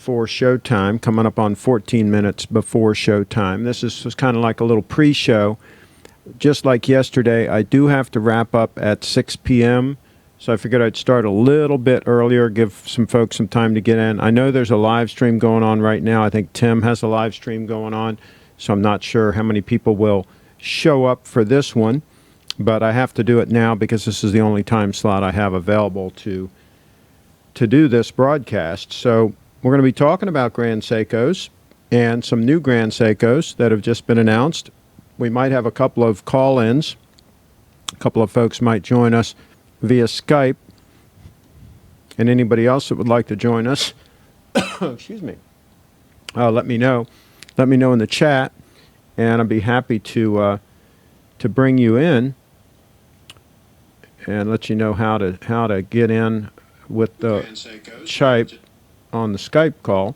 before showtime, coming up on 14 minutes before showtime. This is kind of like a little pre-show. Just like yesterday, I do have to wrap up at 6 p.m., so I figured I'd start a little bit earlier, give some folks some time to get in. I know there's a live stream going on right now. I think Tim has a live stream going on, so I'm not sure how many people will show up for this one, but I have to do it now because this is the only time slot I have available to do this broadcast. So we're going to be talking about Grand Seikos and some new Grand Seikos that have just been announced. We might have a couple of call-ins. A couple of folks might join us via Skype. And anybody else that would like to join us, excuse me, let me know. Let me know in the chat, and I'd be happy to bring you in and let you know how to get in with the Skype on the Skype call.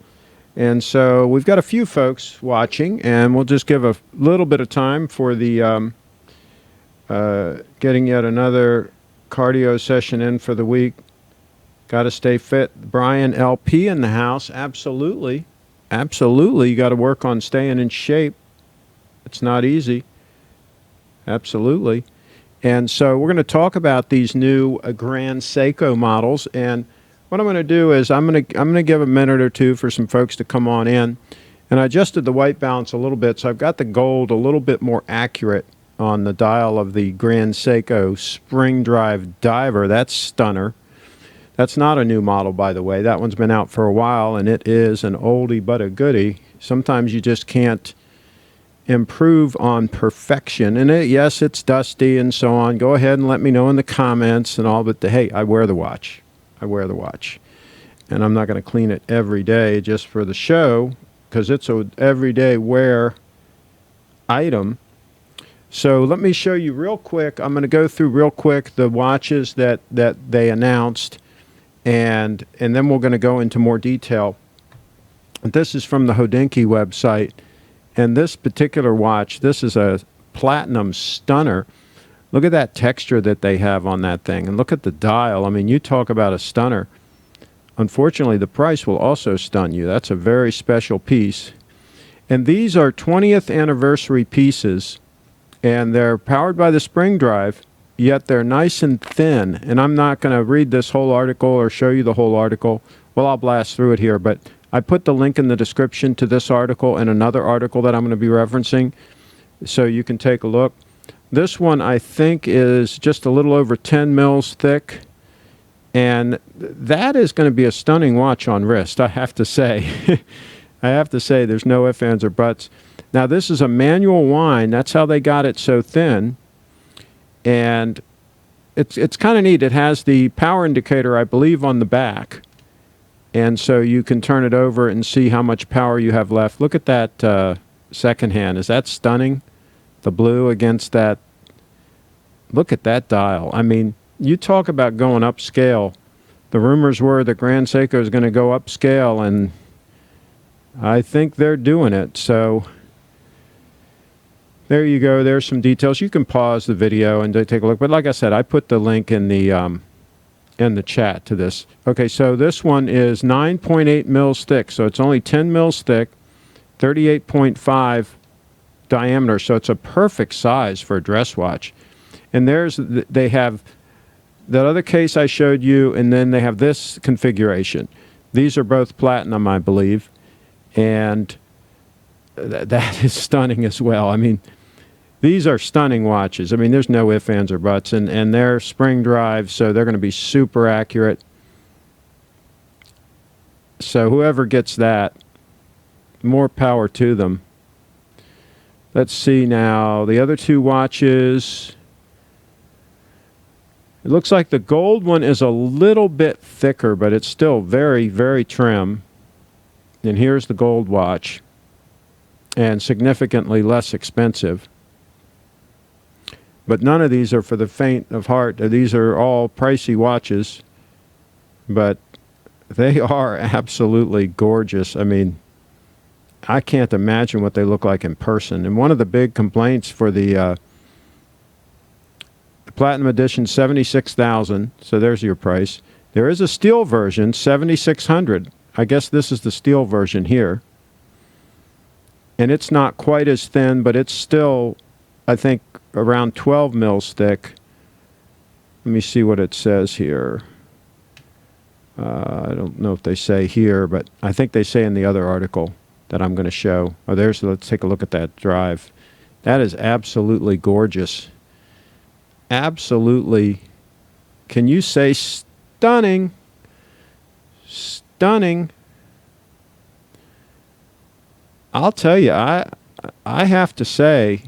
And so we've got a few folks watching, and we'll just give a little bit of time for the getting yet another cardio session in for the week. Got to stay fit. Brian LP in the house. Absolutely. Absolutely. You got to work on staying in shape. It's not easy. Absolutely. And so we're going to talk about these new Grand Seiko models. And what I'm going to do is I'm going to give a minute or two for some folks to come on in. And I adjusted the white balance a little bit, so I've got the gold a little bit more accurate on the dial of the Grand Seiko Spring Drive Diver. That's stunner. That's not a new model, by the way. That one's been out for a while, and it is an oldie but a goodie. Sometimes you just can't improve on perfection. And yes, it's dusty and so on. Go ahead and let me know in the comments and all, but hey, I wear the watch. I wear the watch. And I'm not going to clean it every day just for the show, because it's an everyday wear item. So let me show you real quick. I'm going to go through real quick the watches that they announced, and then we're going to go into more detail. This is from the Hodinkee website, and this particular watch, this is a platinum stunner. Look at that texture that they have on that thing, and look at the dial. I mean, you talk about a stunner. Unfortunately, the price will also stun you. That's a very special piece. And these are 20th anniversary pieces, and they're powered by the spring drive, yet they're nice and thin. And I'm not going to read this whole article or show you the whole article. Well, I'll blast through it here, but I put the link in the description to this article and another article that I'm going to be referencing, so you can take a look. This one, I think, is just a little over 10 mils thick, and that is going to be a stunning watch on wrist, I have to say. I have to say, there's no ifs, ands, or buts. Now, this is a manual wind. That's how they got it so thin. And it's kind of neat. It has the power indicator, I believe, on the back. And so you can turn it over and see how much power you have left. Look at that second hand. Is that stunning? The blue against that. Look at that dial. I mean, you talk about going upscale. The rumors were that Grand Seiko is going to go upscale, and I think they're doing it. So there you go. There's some details. You can pause the video and take a look. But like I said, I put the link in the chat to this. Okay, so this one is 9.8 mils thick. So it's only 10 mils thick, 38.5 diameter. So it's a perfect size for a dress watch. And they have that other case I showed you, and then they have this configuration. These are both platinum, I believe. And that is stunning as well. I mean, these are stunning watches. I mean, there's no ifs, ands, or buts. And they're spring drive, so they're going to be super accurate. So whoever gets that, more power to them. Let's see now. The other two watches. It looks like the gold one is a little bit thicker, but it's still very, very trim. And here's the gold watch, and significantly less expensive. But none of these are for the faint of heart. These are all pricey watches, but they are absolutely gorgeous. I mean, I can't imagine what they look like in person. And one of the big complaints for the Platinum Edition, $76,000, so there's your price. There is a steel version, $7,600. I guess this is the steel version here. And it's not quite as thin, but it's still, I think, around 12 mils thick. Let me see what it says here. I don't know if they say here, but I think they say in the other article that I'm going to show. Oh, let's take a look at that drive. That is absolutely gorgeous. Absolutely. Can you say stunning? Stunning. I'll tell you, I have to say,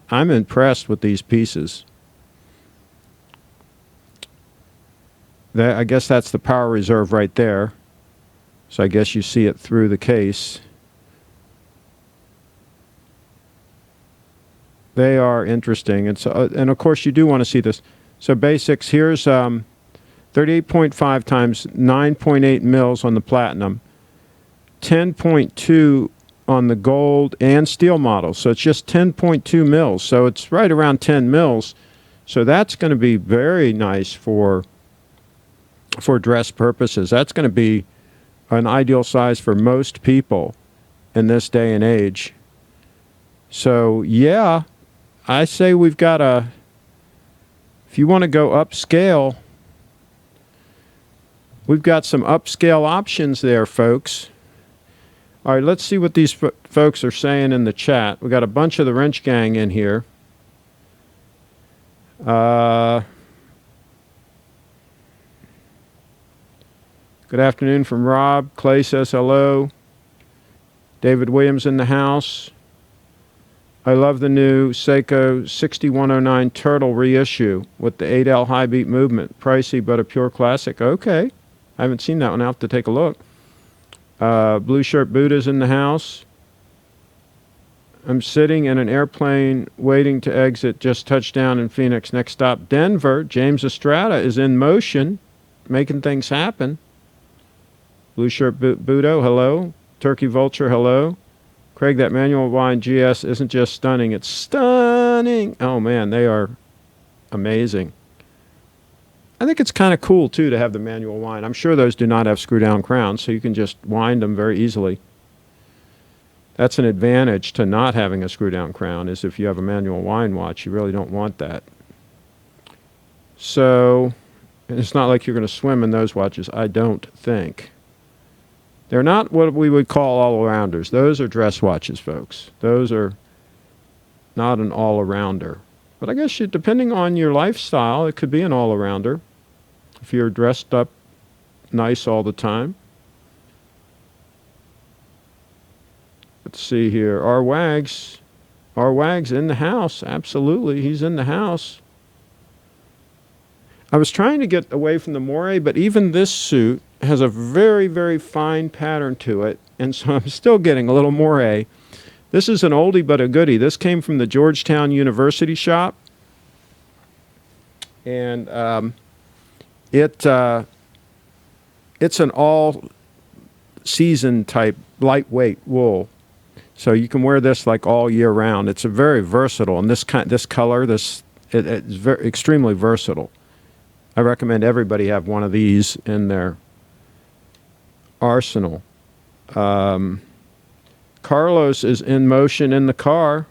I'm impressed with these pieces. I guess that's the power reserve right there. So I guess you see it through the case. They are interesting. And of course, you do want to see this. So basics, here's 38.5 times 9.8 mils on the platinum, 10.2 on the gold and steel model. So it's just 10.2 mils. So it's right around 10 mils. So that's going to be very nice for dress purposes. That's going to be an ideal size for most people in this day and age. So yeah, I say we've got if you want to go upscale, we've got some upscale options there, folks. All right, let's see what these folks are saying in the chat. We got a bunch of the Wrench Gang in here. Good afternoon from Rob. Clay says hello. David Williams in the house. I love the new Seiko 6109 Turtle reissue with the 8L high beat movement. Pricey, but a pure classic. Okay. I haven't seen that one. I'll have to take a look. Blue Shirt Buddha's in the house. I'm sitting in an airplane waiting to exit. Just touched down in Phoenix. Next stop, Denver. James Estrada is in motion, making things happen. Blue Shirt Budo, hello. Turkey Vulture, hello. Craig, that manual wine GS isn't just stunning, it's stunning. Oh man, they are amazing. I think it's kind of cool too to have the manual wind. I'm sure those do not have screw down crowns, so you can just wind them very easily. That's an advantage to not having a screw down crown, is if you have a manual wind watch, you really don't want that. So, it's not like you're going to swim in those watches, I don't think. They're not what we would call all-arounders. Those are dress watches, folks. Those are not an all-arounder. But I guess depending on your lifestyle, it could be an all-arounder. If you're dressed up nice all the time. Let's see here. Our Wag's in the house. Absolutely, he's in the house. I was trying to get away from the moire, but even this suit has a very, very fine pattern to it, and so I'm still getting a little moire. This is an oldie but a goodie. This came from the Georgetown University shop, and it's an all-season type lightweight wool, so you can wear this like all year round. It's a very versatile, and this color, it's very extremely versatile. I recommend everybody have one of these in their arsenal. Carlos is in motion in the car.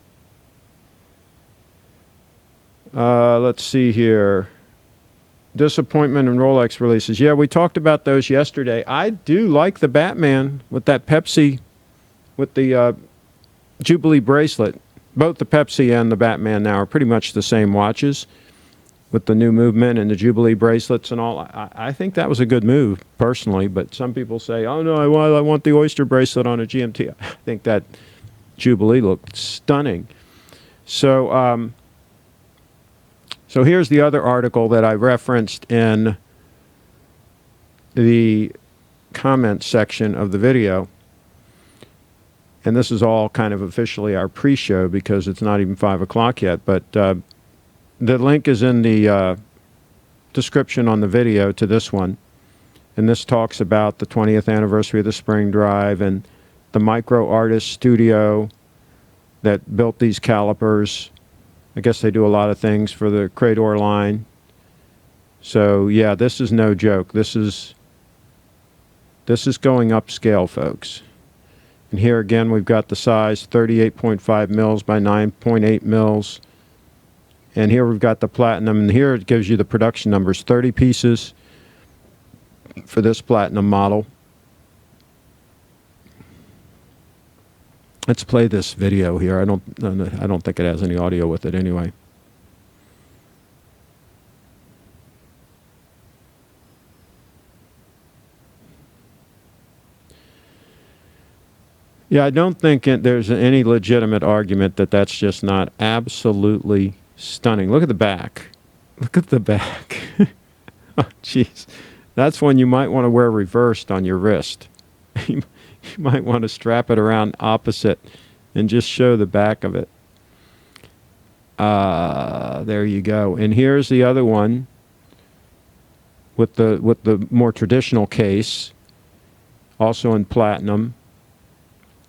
Let's see here. Disappointment in Rolex releases. Yeah, we talked about those yesterday. I do like the Batman with that Pepsi, with the Jubilee bracelet. Both the Pepsi and the Batman now are pretty much the same watches, with the new movement and the Jubilee bracelets and all. I think that was a good move, personally, but some people say, oh no, I want the Oyster bracelet on a GMT. I think that Jubilee looked stunning. So, so here's the other article that I referenced in the comments section of the video. And this is all kind of officially our pre-show because it's not even 5 o'clock yet, but the link is in the description on the video to this one. And this talks about the 20th anniversary of the Spring Drive and the micro artist studio that built these calipers. I guess they do a lot of things for the Crador line. So yeah, this is no joke. This is This is going upscale, folks. And here again, we've got the size 38.5 mils by 9.8 mils. And here we've got the platinum. And here it gives you the production numbers, 30 pieces for this platinum model. Let's play this video here. I don't think it has any audio with it anyway. Yeah, I don't think there's any legitimate argument that that's just not absolutely stunning. Look at the back. Look at the back. Oh, jeez. That's one you might want to wear reversed on your wrist. You might want to strap it around opposite and just show the back of it. There you go. And here's the other one with the more traditional case, also in platinum.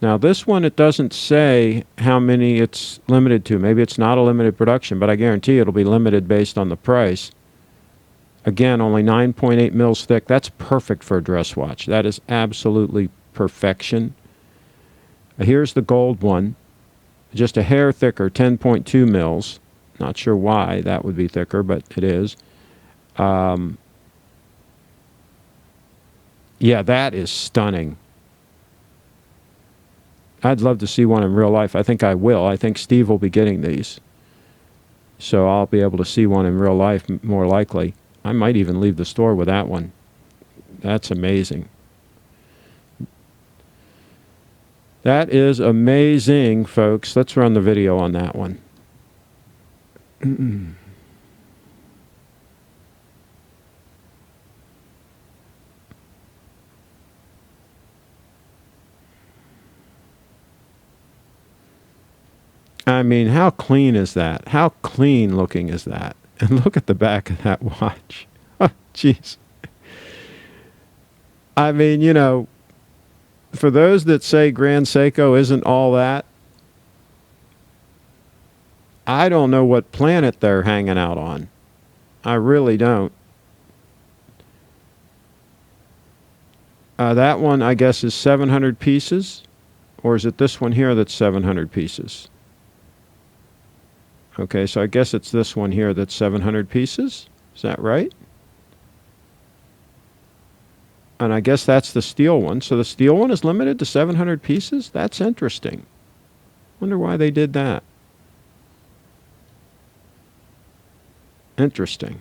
Now this one, it doesn't say how many it's limited to. Maybe it's not a limited production, but I guarantee it'll be limited based on the price. Again, only 9.8 mils thick. That's perfect for a dress watch. That is absolutely perfection. Here's the gold one. Just a hair thicker, 10.2 mils. Not sure why that would be thicker, but it is. Yeah, that is stunning. I'd love to see one in real life. I think I will. I think Steve will be getting these. So I'll be able to see one in real life more likely. I might even leave the store with that one. That's amazing. That is amazing, folks. Let's run the video on that one. I mean, how clean is that? How clean looking is that? And look at the back of that watch. Oh, jeez. I mean, you know, for those that say Grand Seiko isn't all that, I don't know what planet they're hanging out on. I really don't. That one, I guess, is 700 pieces. Or is it this one here that's 700 pieces? Okay, so I guess it's this one here that's 700 pieces. Is that right? And I guess that's the steel one. So the steel one is limited to 700 pieces? That's interesting. Wonder why they did that. Interesting.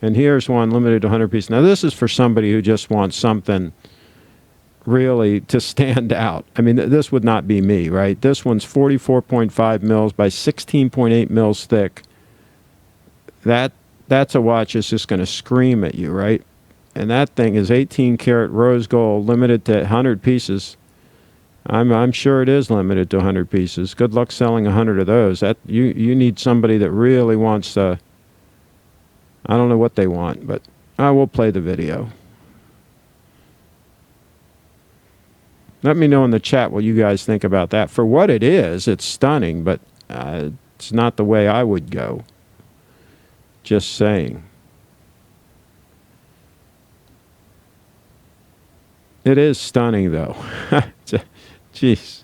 And here's one limited to 100 pieces. Now this is for somebody who just wants something really to stand out. I mean, this would not be me, right? This one's 44.5 mils by 16.8 mils thick. That's a watch that's just going to scream at you, right? And that thing is 18 karat rose gold, limited to 100 pieces. I'm sure it is limited to 100 pieces. Good luck selling 100 of those. That you need somebody that really wants to. I don't know what they want, but I will play the video. Let me know in the chat what you guys think about that. For what it is, it's stunning, but it's not the way I would go. Just saying. It is stunning, though. Jeez.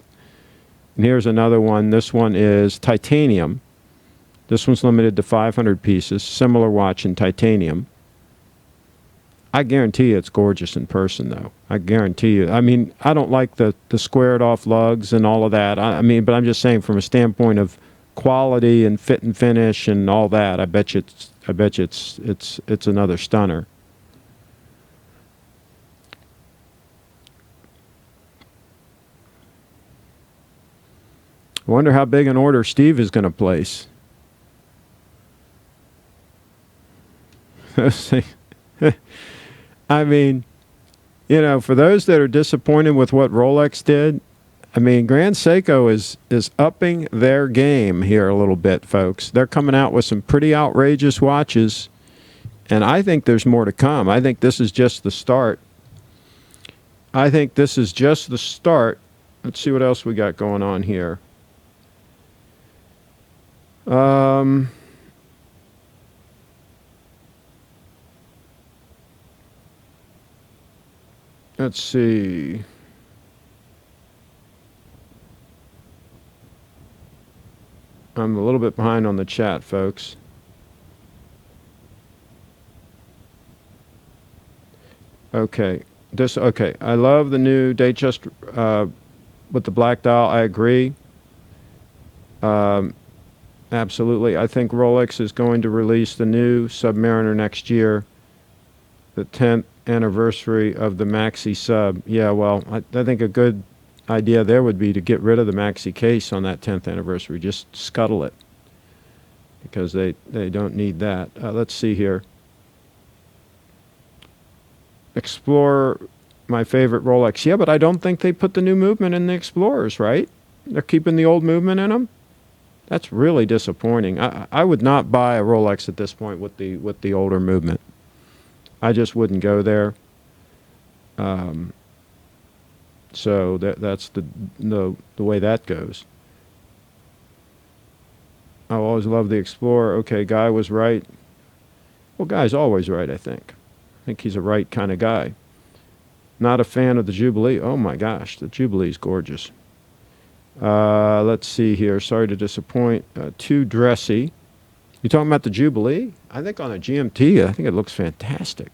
And here's another one. This one is titanium. This one's limited to 500 pieces. Similar watch in titanium. I guarantee you it's gorgeous in person, though. I guarantee you. I mean, I don't like the squared off lugs and all of that. I mean, but I'm just saying from a standpoint of quality and fit and finish and all that, I bet you it's another stunner. I wonder how big an order Steve is going to place. I mean, you know, for those that are disappointed with what Rolex did, I mean, Grand Seiko is upping their game here a little bit, folks. They're coming out with some pretty outrageous watches, and I think there's more to come. I think this is just the start. Let's see what else we got going on here. Let's see. I'm a little bit behind on the chat, folks. Okay. Okay. I love the new Datejust with the black dial. I agree. Absolutely. I think Rolex is going to release the new Submariner next year, the 10th anniversary of the Maxi Sub. Yeah, well, I think a good idea there would be to get rid of the Maxi case on that 10th anniversary. Just scuttle it, because they don't need that. Let's see here. Explorer, my favorite Rolex. Yeah, but I don't think they put the new movement in the Explorers, right? They're keeping the old movement in them. That's really disappointing. I would not buy a Rolex at this point with the older movement. I just wouldn't go there. So that's the way that goes. I always love the Explorer. Okay, Guy was right. Well, Guy's always right, I think. I think he's a right kind of guy. Not a fan of the Jubilee. Oh my gosh, the Jubilee's gorgeous. Let's see here. Sorry to disappoint. Too dressy. You talking about the Jubilee? I think on a GMT, I think it looks fantastic.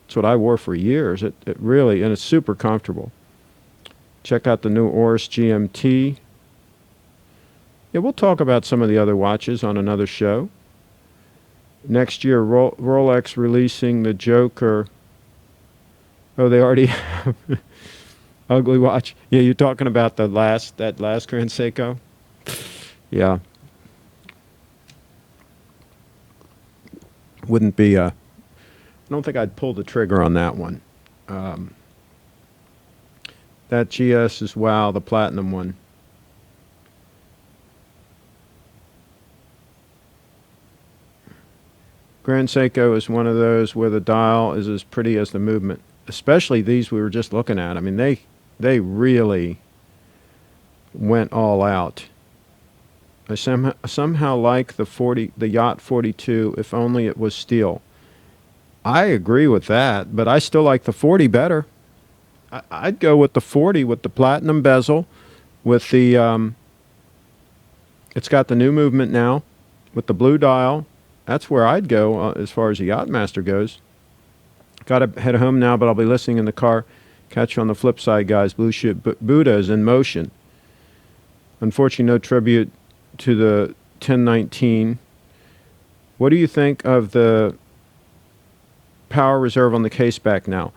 It's what I wore for years. It really, and it's super comfortable. Check out the new Oris GMT. Yeah, we'll talk about some of the other watches on another show. Next year, Rolex releasing the Joker. Oh, they already have. Ugly watch. Yeah, you're talking about that last Grand Seiko? Yeah. Wouldn't be I don't think I'd pull the trigger on that one. That GS is wow, the platinum one. Grand Seiko is one of those where the dial is as pretty as the movement. Especially these we were just looking at. I mean, they really went all out. I somehow like the Yacht 42, if only it was steel. I agree with that, but I still like the 40 better. I'd go with the 40 with the platinum bezel, with the it's got the new movement now, with the blue dial. That's where I'd go as far as the Yachtmaster goes. Got to head home now, but I'll be listening in the car. Catch you on the flip side, guys. Blue Ship Buddha is in motion. Unfortunately, no tribute to the 1019. What do you think of the power reserve on the case back now?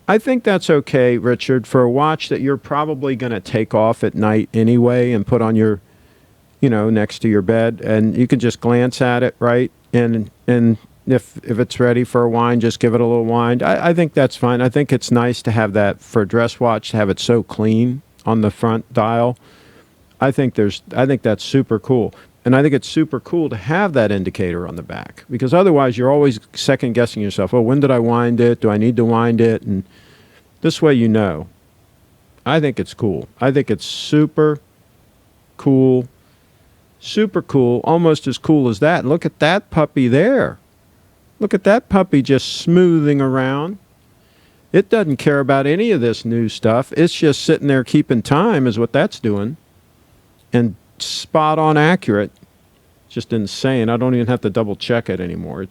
I think that's okay, Richard, for a watch that you're probably going to take off at night anyway and put on your, next to your bed, and you can just glance at it, right? And if it's ready for a wind, just give it a little wind. I think that's fine. I think it's nice to have that for a dress watch, to have it so clean on the front dial. I think that's super cool. And I think it's super cool to have that indicator on the back, because otherwise you're always second guessing yourself. Oh, when did I wind it? Do I need to wind it? And this way, I think it's cool. I think it's super cool, almost as cool as that. And look at that puppy there. Look at that puppy just smoothing around. It doesn't care about any of this new stuff. It's just sitting there keeping time is what that's doing. And spot on accurate. Just insane. I don't even have to double check it anymore.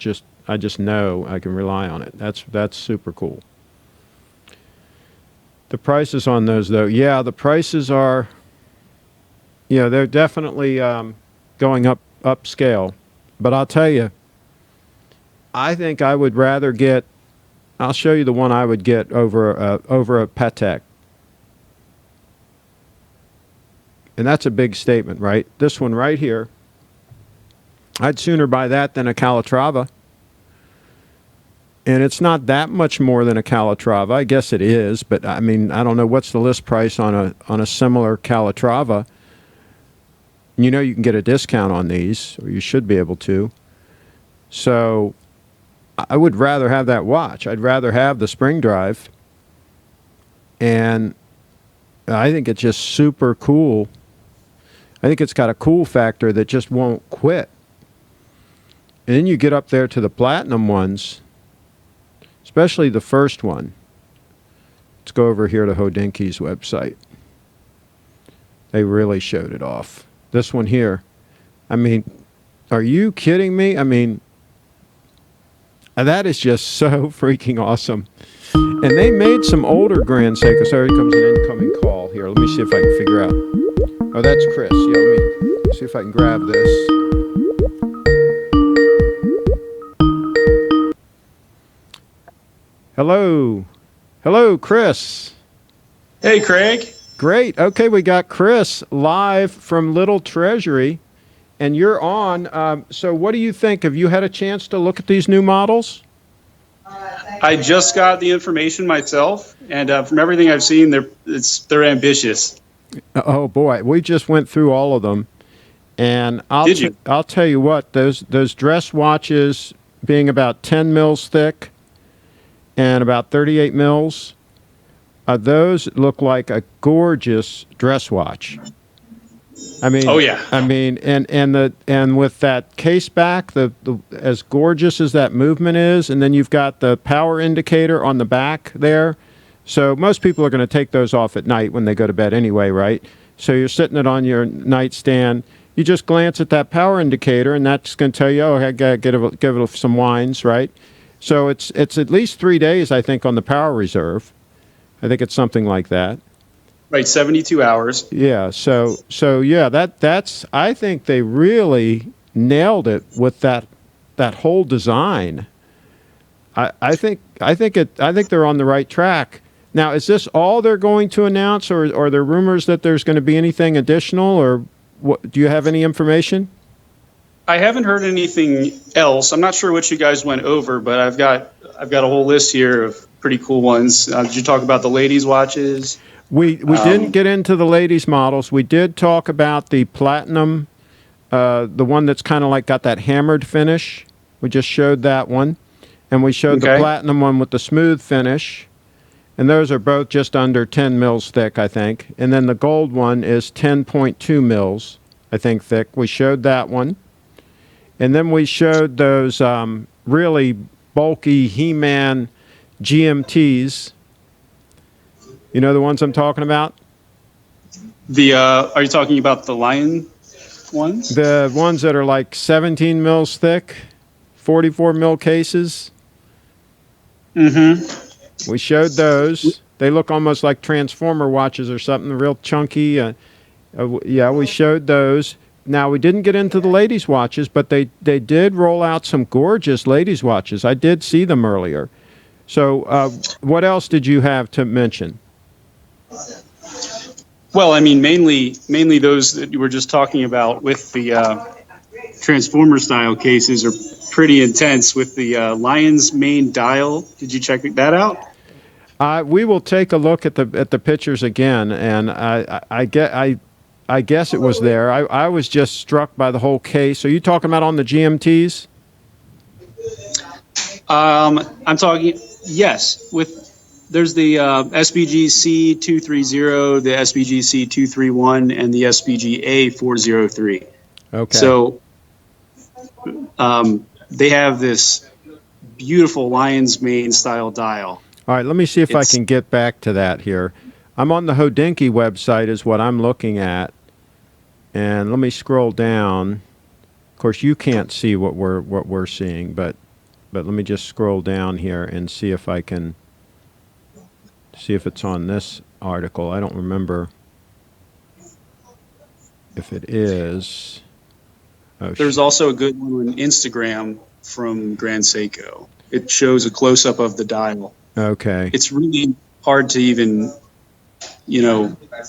I just know I can rely on it. That's super cool. The prices on those, though, yeah, the prices are, they're definitely going upscale. But I'll tell you, I think I would rather get. I'll show you the one I would get over a Patek. And that's a big statement, right? This one right here, I'd sooner buy that than a Calatrava. And it's not that much more than a Calatrava. I guess it is, but I mean, I don't know what's the list price on a similar Calatrava. You can get a discount on these, or you should be able to. So I would rather have that watch. I'd rather have the spring drive. And I think it's just super cool. I think it's got a cool factor that just won't quit. And then you get up there to the platinum ones, especially the first one. Let's go over here to Hodinkie's website. They really showed it off. This one here. I mean, are you kidding me? I mean, that is just so freaking awesome. And they made some older Grand Seiko. Sorry, here comes an incoming call here. Let me see if I can figure out. Oh, that's Chris. Yeah, let me see if I can grab this. Hello. Hello, Chris. Hey, Craig. Great. Okay, we got Chris live from Little Treasury, and you're on. So what do you think? Have you had a chance to look at these new models? I just got the information myself, and from everything I've seen, they're ambitious. Oh boy, we just went through all of them, and I'll tell you what, those dress watches being about 10 mils thick and about 38 mils, those look like a gorgeous dress watch. I mean, oh yeah. I mean, and with that case back, the as gorgeous as that movement is, and then you've got the power indicator on the back there. So most people are going to take those off at night when they go to bed anyway, right? So you're sitting it on your nightstand. You just glance at that power indicator, and that's going to tell you, oh, I got to give it some winds, right? So it's at least 3 days, I think, on the power reserve. I think it's something like that. Right, 72 hours. Yeah. So yeah, that's. I think they really nailed it with that whole design. I think they're on the right track. Now, is this all they're going to announce, or are there rumors that there's going to be anything additional, or what? Do you have any information? I haven't heard anything else. I'm not sure what you guys went over, but I've got a whole list here of pretty cool ones. Did you talk about the ladies' watches? We didn't get into the ladies' models. We did talk about the platinum, the one that's kind of like got that hammered finish. We just showed that one, and we showed the platinum one with the smooth finish. And those are both just under 10 mils thick, I think. And then the gold one is 10.2 mils, I think, thick. We showed that one. And then we showed those really bulky He-Man GMTs. You know the ones I'm talking about? Are you talking about the Lion ones? The ones that are like 17 mils thick, 44 mil cases. Mm-hmm. We showed those. They look almost like Transformer watches or something, real chunky. Yeah, we showed those. Now, we didn't get into the ladies' watches, but they did roll out some gorgeous ladies' watches. I did see them earlier. So what else did you have to mention? Well, I mean, mainly those that you were just talking about with the Transformer-style cases are pretty intense. With the Lion's main dial, did you check that out? We will take a look at the pictures again, and I guess it was there. I was just struck by the whole case. Are you talking about on the GMTs? I'm talking, yes. There's the SBGZ001, the SBGZ001, and the SBGA403. Okay. So they have this beautiful lion's mane style dial. All right, let me see if I can get back to that here. I'm on the Hodinkee website is what I'm looking at. And let me scroll down. Of course, you can't see what we're seeing, but let me just scroll down here and see if I can see if it's on this article. I don't remember if it is. Oh, there's also a good one on Instagram from Grand Seiko. It shows a close-up of the dial. Okay. It's really hard to even,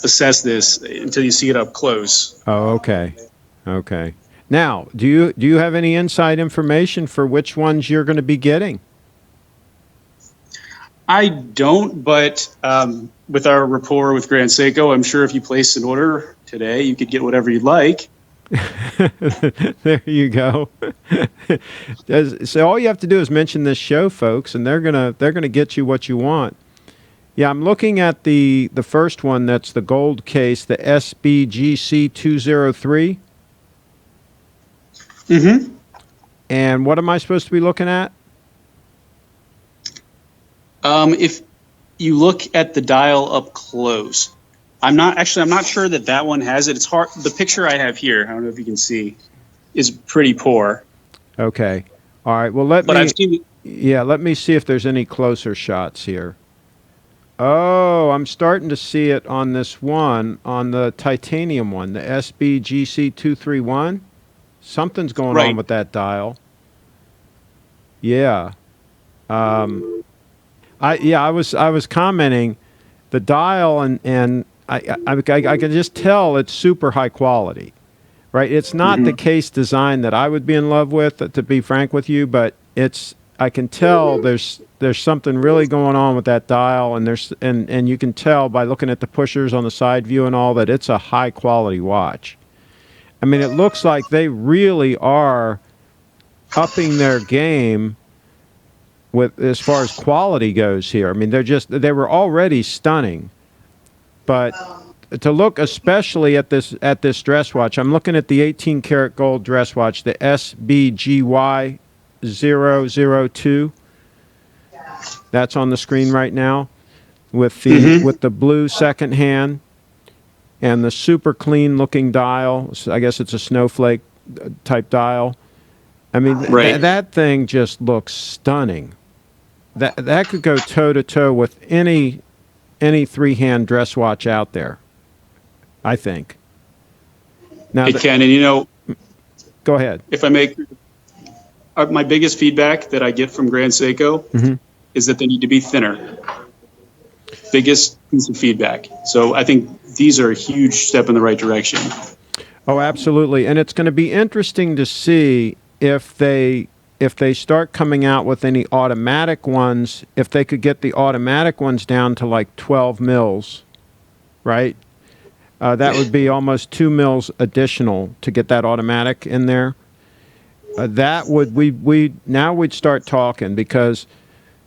assess this until you see it up close. Oh, okay. Okay. Now, do you have any inside information for which ones you're going to be getting? I don't, but with our rapport with Grand Seiko, I'm sure if you placed an order today, you could get whatever you'd like. There you go. So all you have to do is mention this show, folks, and they're gonna get you what you want. Yeah, I'm looking at the first one. That's the gold case, the SBGZ003. Mm-hmm. And what am I supposed to be looking at? If you look at the dial up close. I'm not sure that one has it. It's hard. The picture I have here, I don't know if you can see, is pretty poor. Okay. All right. Well, But I've seen. let me see if there's any closer shots here. Oh, I'm starting to see it on this one, on the titanium one, the SBGZ001. Something's going on with that dial. Yeah. I was commenting the dial, and I can just tell it's super high quality, right? It's not the case design that I would be in love with, to be frank with you, but I can tell there's something really going on with that dial, and you can tell by looking at the pushers on the side view and all that it's a high quality watch. I mean, it looks like they really are upping their game with as far as quality goes here. I mean, they were already stunning, but to look especially at this dress watch, I'm looking at the 18 karat gold dress watch, the SBGY002. That's on the screen right now with the blue second hand and the super clean looking dial. I guess it's a snowflake type dial. I mean, that thing just looks stunning. That could go toe to toe with any three-hand dress watch out there, I think. Now, It can, and go ahead. if I make my biggest feedback that I get from Grand Seiko is that they need to be thinner. Biggest piece of feedback. So I think these are a huge step in the right direction. Oh, absolutely. And it's going to be interesting to see if they start coming out with any automatic ones, if they could get the automatic ones down to like 12 mils, right? That would be almost 2 mils additional to get that automatic in there. That would now we'd start talking, because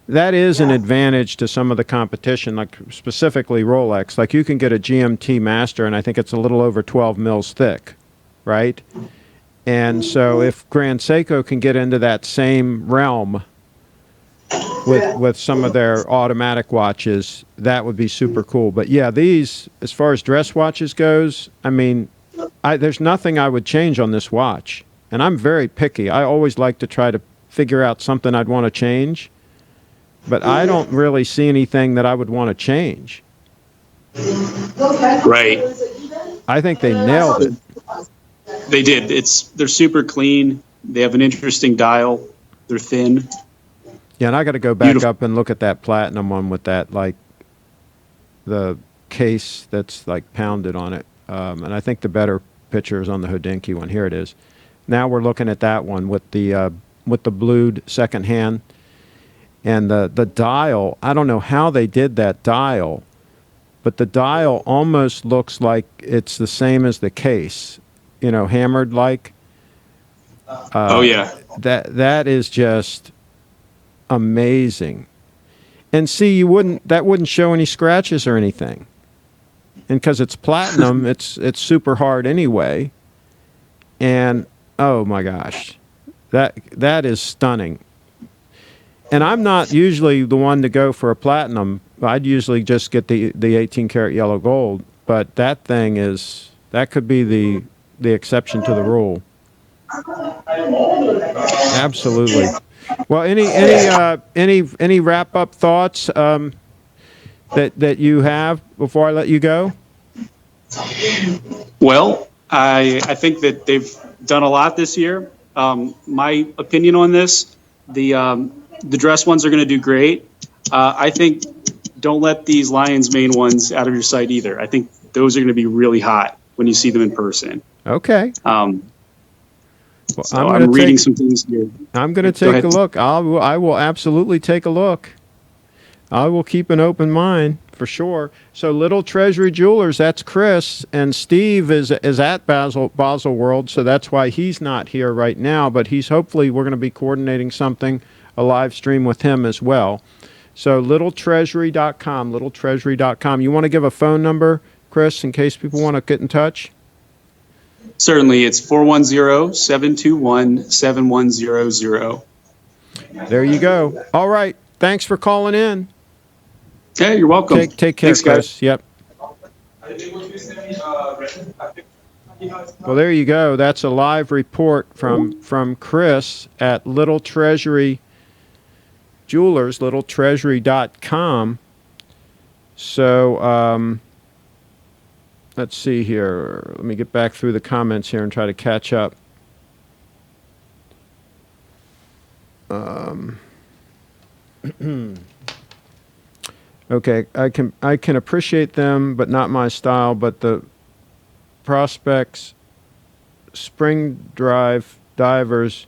that is an advantage to some of the competition, like specifically Rolex. Like you can get a GMT Master, and I think it's a little over 12 mils thick, right? And so if Grand Seiko can get into that same realm with some of their automatic watches, that would be super cool. But yeah, these, as far as dress watches goes, I mean, there's nothing I would change on this watch. And I'm very picky. I always like to try to figure out something I'd want to change. But I don't really see anything that I would want to change. Right. I think they nailed it. They did. They're super clean. They have an interesting dial. They're thin. Yeah, and I got to go back up and look at that platinum one with that, like, the case that's like pounded on it. And I think the better picture is on the Hodinkee one. Here it is. Now we're looking at that one with the blued second hand. And the dial, I don't know how they did that dial, but the dial almost looks like it's the same as the case, hammered like. Oh yeah. That is just amazing. And see, that wouldn't show any scratches or anything. And because it's platinum, it's super hard anyway. And oh my gosh, that is stunning. And I'm not usually the one to go for a platinum. I'd usually just get the 18 karat yellow gold. But that thing that could be the exception to the rule. Absolutely. Well, any wrap up thoughts that you have before I let you go? Well, I think that they've done a lot this year. My opinion on this, the dress ones are going to do great. I think don't let these lion's mane ones out of your sight either. I think those are going to be really hot when you see them in person. Okay. Well, so I'm reading some things here. I'm going to take a look. I will absolutely take a look. I will keep an open mind for sure. So Little Treasury Jewelers, that's Chris, and Steve is at Baselworld, so that's why he's not here right now. But hopefully we're going to be coordinating something, a live stream with him as well. So littletreasury.com, littletreasury.com. You want to give a phone number, Chris, in case people want to get in touch? Certainly, it's 410-721-7100. There you go. All right. Thanks for calling in. Hey, you're welcome. Take care, Thanks, guys. Chris. Yep. Well, there you go. That's a live report from Chris at Little Treasury Jewelers, littletreasury.com. So let's see here. Let me get back through the comments here and try to catch up. Okay, I can appreciate them, but not my style. But the Prospects spring drive divers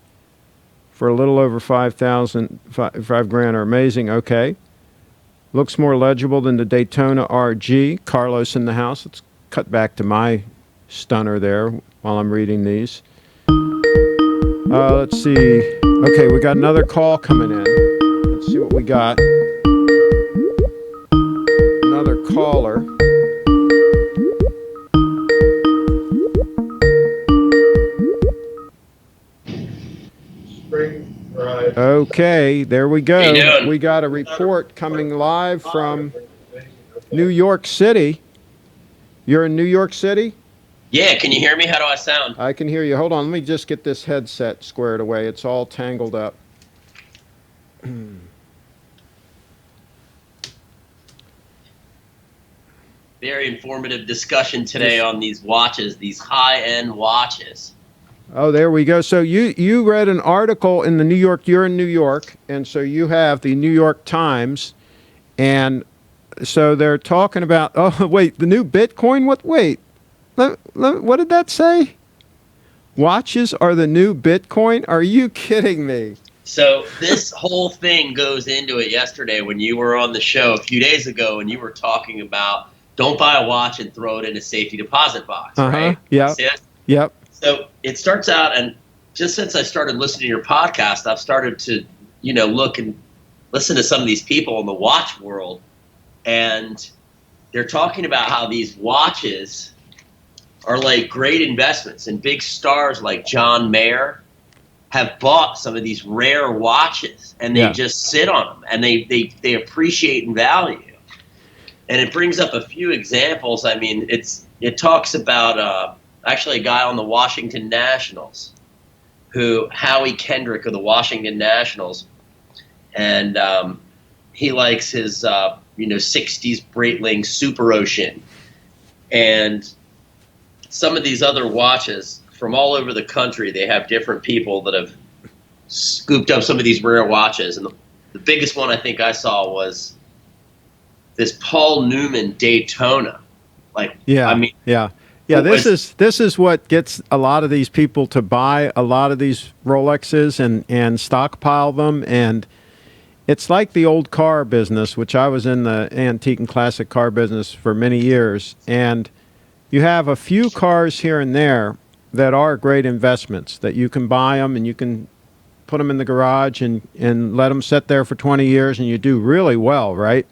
for a little over 5,000, $5 grand are amazing. Okay, looks more legible than the Daytona RG. Carlos in the house. Let's cut back to my stunner there while I'm reading these. Let's see. Okay, we got another call coming in. Let's see what we got. Another caller. Okay, there we go. We got a report coming live from New York City. You're in New York City? Yeah, can you hear me? How do I sound? I can hear you. Hold on, let me just get this headset squared away. It's all tangled up. Very informative discussion today on these watches, these high-end watches. Oh, there we go. So you read an article in the New York, you're in New York, and so you have the New York Times, and so they're talking about, oh, wait, the new Bitcoin? What did that say? Watches are the new Bitcoin? Are you kidding me? So this whole thing goes into it yesterday when you were on the show a few days ago and you were talking about don't buy a watch and throw it in a safety deposit box, right? Yeah. Yep. So it starts out, and just since I started listening to your podcast, I've started to, look and listen to some of these people in the watch world, and they're talking about how these watches are like great investments, and big stars like John Mayer have bought some of these rare watches, and they just sit on them, and they appreciate in value. And it brings up a few examples. I mean, it talks about actually a guy on the Washington Nationals, Howie Kendrick of the Washington Nationals, and he likes his 60s Breitling Super Ocean, and some of these other watches from all over the country. They have different people that have scooped up some of these rare watches, and the biggest one I think I saw was this Paul Newman Daytona. This is what gets a lot of these people to buy a lot of these Rolexes and stockpile them. And it's like the old car business, which I was in the antique and classic car business for many years. And you have a few cars here and there that are great investments, that you can buy them and you can put them in the garage and let them sit there for 20 years and you do really well, right?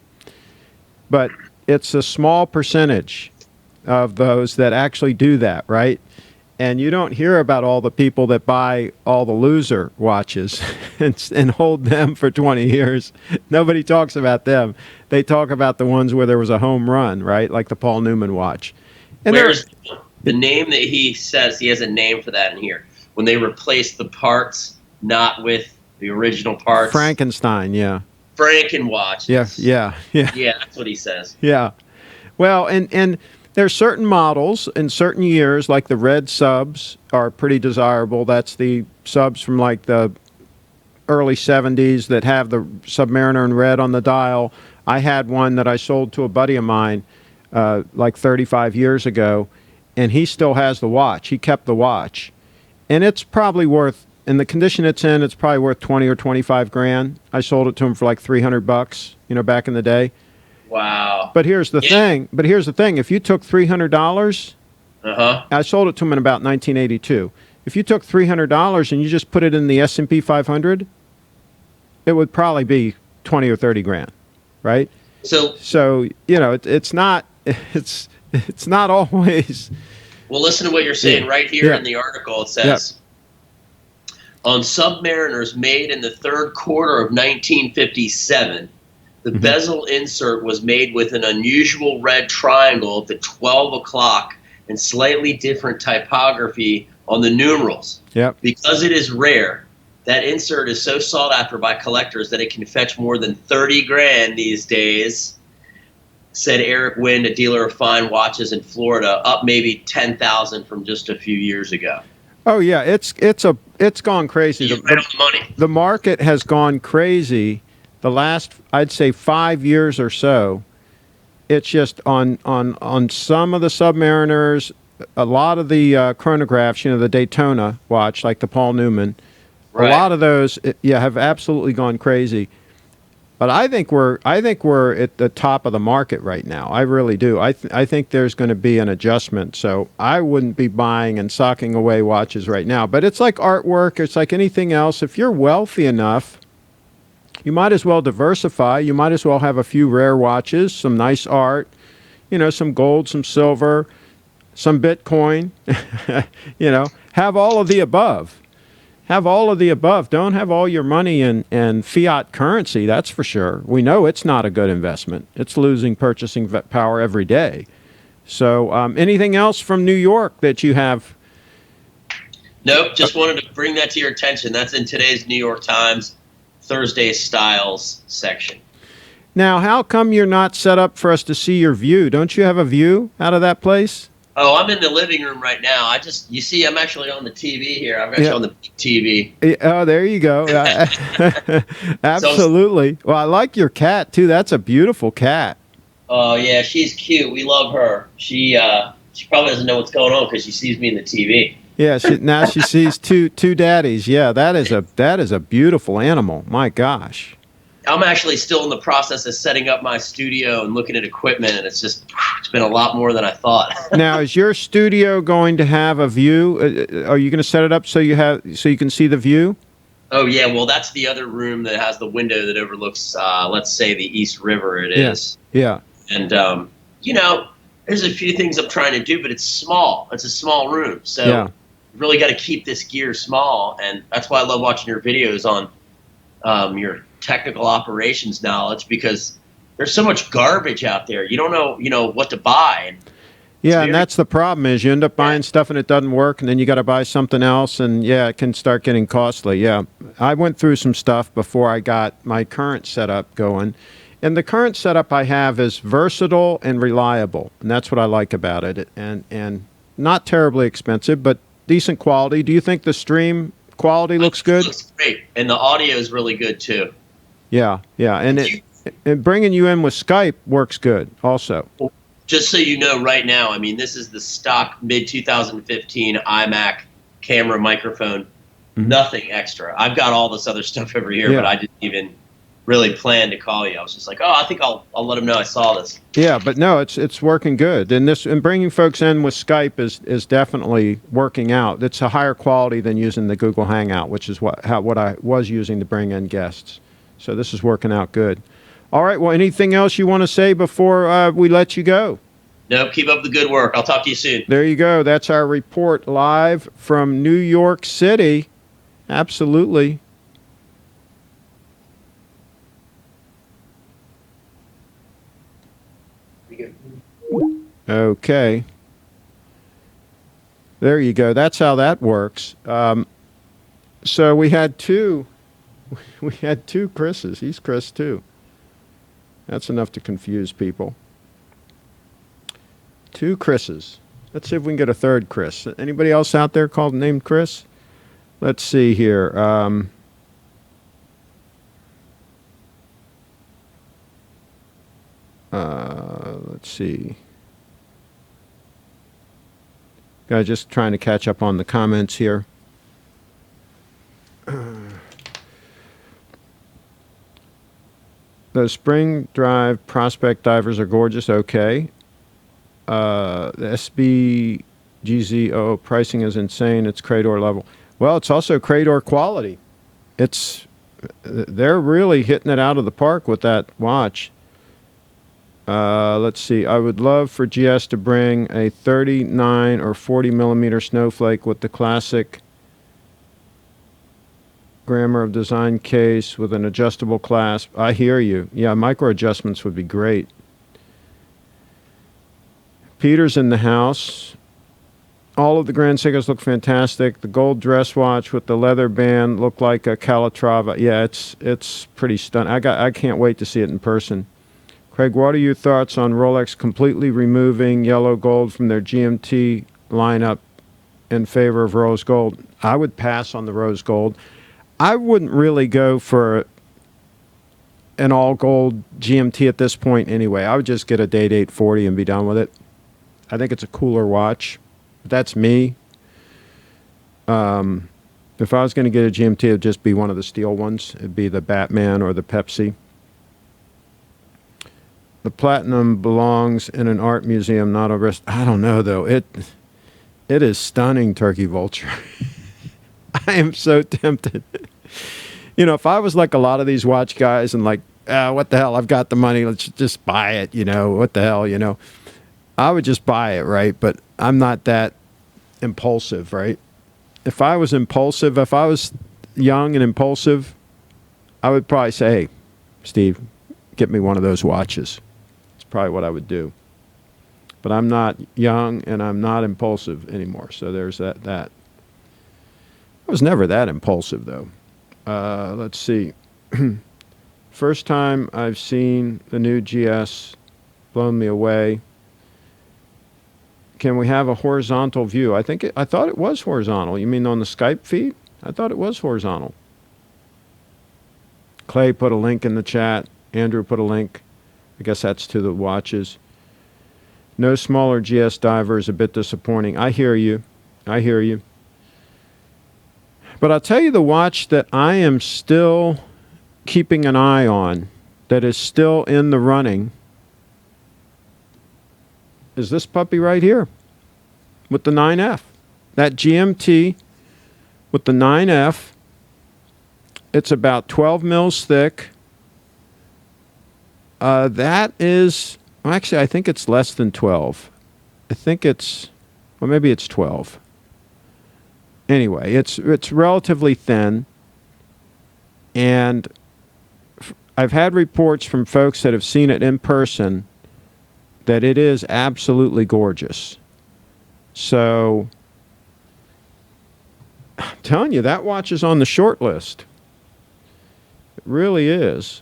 But it's a small percentage of those that actually do that, right? And you don't hear about all the people that buy all the loser watches and hold them for 20 years. Nobody talks about them. They talk about the ones where there was a home run, right? Like the Paul Newman watch. And where's the name that he says? He has a name for that in here. When they replace the parts, not with the original parts. Frankenstein, yeah. Frankenwatch. Yeah, that's what he says. Yeah. Well, and there's certain models in certain years, like the red subs are pretty desirable. That's the subs from like the early 70s that have the Submariner in red on the dial. I had one that I sold to a buddy of mine like 35 years ago, and he still has the watch. He kept the watch. And it's probably worth, in the condition it's in, it's probably worth 20 or 25 grand. I sold it to him for like $300, back in the day. Wow. But here's the thing. If you took $300, I sold it to him in about 1982. If you took $300 and you just put it in the S&P 500, it would probably be 20 or 30 grand, right? So it's not always. Well, listen to what you're saying right here in the article. It says, on submariners made in the third quarter of 1957, The bezel insert was made with an unusual red triangle at the 12 o'clock and slightly different typography on the numerals. Yep. Because it is rare, that insert is so sought after by collectors that it can fetch more than 30 grand these days, said Eric Wind, a dealer of fine watches in Florida, up maybe 10,000 from just a few years ago. Oh yeah, it's gone crazy. Right on the money. The market has gone crazy the last, I'd say, 5 years or so. It's just on some of the Submariners, a lot of the chronographs, the Daytona watch, like the Paul Newman. Right. A lot of those, have absolutely gone crazy. But I think we're at the top of the market right now. I really do. I think there's going to be an adjustment. So I wouldn't be buying and socking away watches right now. But it's like artwork. It's like anything else. If you're wealthy enough, you might as well diversify. You might as well have a few rare watches, some nice art, some gold, some silver, some Bitcoin. Have all of the above. Have all of the above. Don't have all your money in fiat currency, that's for sure. We know it's not a good investment. It's losing purchasing power every day. So anything else from New York that you have? Nope, just wanted to bring that to your attention. That's in today's New York Times Thursday Styles section. Now, how come you're not set up for us to see your view? Don't you have a view out of that place? Oh, I'm in the living room right now. You see, I'm actually on the TV here. I'm actually on the big TV. Oh, there you go. Absolutely. Well, I like your cat, too. That's a beautiful cat. Oh, yeah, she's cute. We love her. She probably doesn't know what's going on because she sees me in the TV. Yeah, now she sees two daddies. Yeah, that is a beautiful animal. My gosh. I'm actually still in the process of setting up my studio and looking at equipment, and it's been a lot more than I thought. Now, is your studio going to have a view? Are you going to set it up so you can see the view? Oh yeah, well that's the other room that has the window that overlooks, let's say, the East River. It is. Yeah. And there's a few things I'm trying to do, but it's small. It's a small room, so you really got to keep this gear small, and that's why I love watching your videos on your technical operations knowledge, because there's so much garbage out there. You don't know, what to buy. And that's the problem is you end up buying stuff and it doesn't work, and then you got to buy something else, and it can start getting costly. Yeah, I went through some stuff before I got my current setup going, and the current setup I have is versatile and reliable, and that's what I like about it, and not terribly expensive, but decent quality. Do you think the stream quality looks good? It looks great, and the audio is really good too. Yeah, and bringing you in with Skype works good also. Just so you know, right now, I mean, this is the stock mid-2015 iMac camera microphone, nothing extra. I've got all this other stuff over here, but I didn't even really plan to call you. I was just like, I think I'll let them know I saw this. Yeah, but no, it's working good, and bringing folks in with Skype is definitely working out. It's a higher quality than using the Google Hangout, which is what I was using to bring in guests. So this is working out good. All right. Well, anything else you want to say before we let you go? Nope. Keep up the good work. I'll talk to you soon. There you go. That's our report live from New York City. Absolutely. Okay. There you go. That's how that works. So we had two Chris's. He's Chris too. That's enough to confuse people. Two Chris's. Let's see if we can get a third Chris. Anybody else out there named Chris? Let's see here. Let's see. Guys, just trying to catch up on the comments here. The spring drive prospect divers are gorgeous. Okay. The SBGZ001 pricing is insane. It's Crador level. Well, it's also Crador quality. They're really hitting it out of the park with that watch. Let's see. I would love for GS to bring a 39 or 40 millimeter snowflake with the classic grammar of design case with an adjustable clasp. I hear you. Yeah, micro adjustments would be great. Peter's in the house. All of the Grand Seikos look fantastic. The gold dress watch with the leather band looked like a Calatrava. Yeah, it's pretty stunning. I can't wait to see it in person. Craig, what are your thoughts on Rolex completely removing yellow gold from their GMT lineup in favor of rose gold? I would pass on the rose gold. I wouldn't really go for an all gold GMT at this point anyway. I would just get a date 840 and be done with it. I think it's a cooler watch. But that's me. If I was going to get a GMT, it would just be one of the steel ones. It'd be the Batman or the Pepsi. The platinum belongs in an art museum, not a rest. I don't know, though. It is stunning, Turkey Vulture. I am so tempted. You know, if I was like a lot of these watch guys and like, what the hell, I've got the money, let's just buy it, you know, what the hell, you know. I would just buy it, right? But I'm not that impulsive, right? If I was impulsive, if I was young and impulsive, I would probably say, hey, Steve, get me one of those watches. It's probably what I would do. But I'm not young and I'm not impulsive anymore. So there's that. I was never that impulsive, though. Let's see. First time I've seen the new GS, blown me away. Can we have a horizontal view? I thought it was horizontal. You mean on the Skype feed? I thought it was horizontal. Clay put a link in the chat. Andrew put a link. I guess that's to the watches. No smaller GS diver is a bit disappointing. I hear you. I hear you. But I'll tell you the watch that I am still keeping an eye on, that is still in the running, is this puppy right here with the 9F. That GMT with the 9F. It's about 12 mils thick. That is, well, actually, I think it's less than 12. I think it's, well, maybe it's 12. Anyway, it's relatively thin. And I've had reports from folks that have seen it in person that it is absolutely gorgeous. So, I'm telling you, that watch is on the short list. It really is.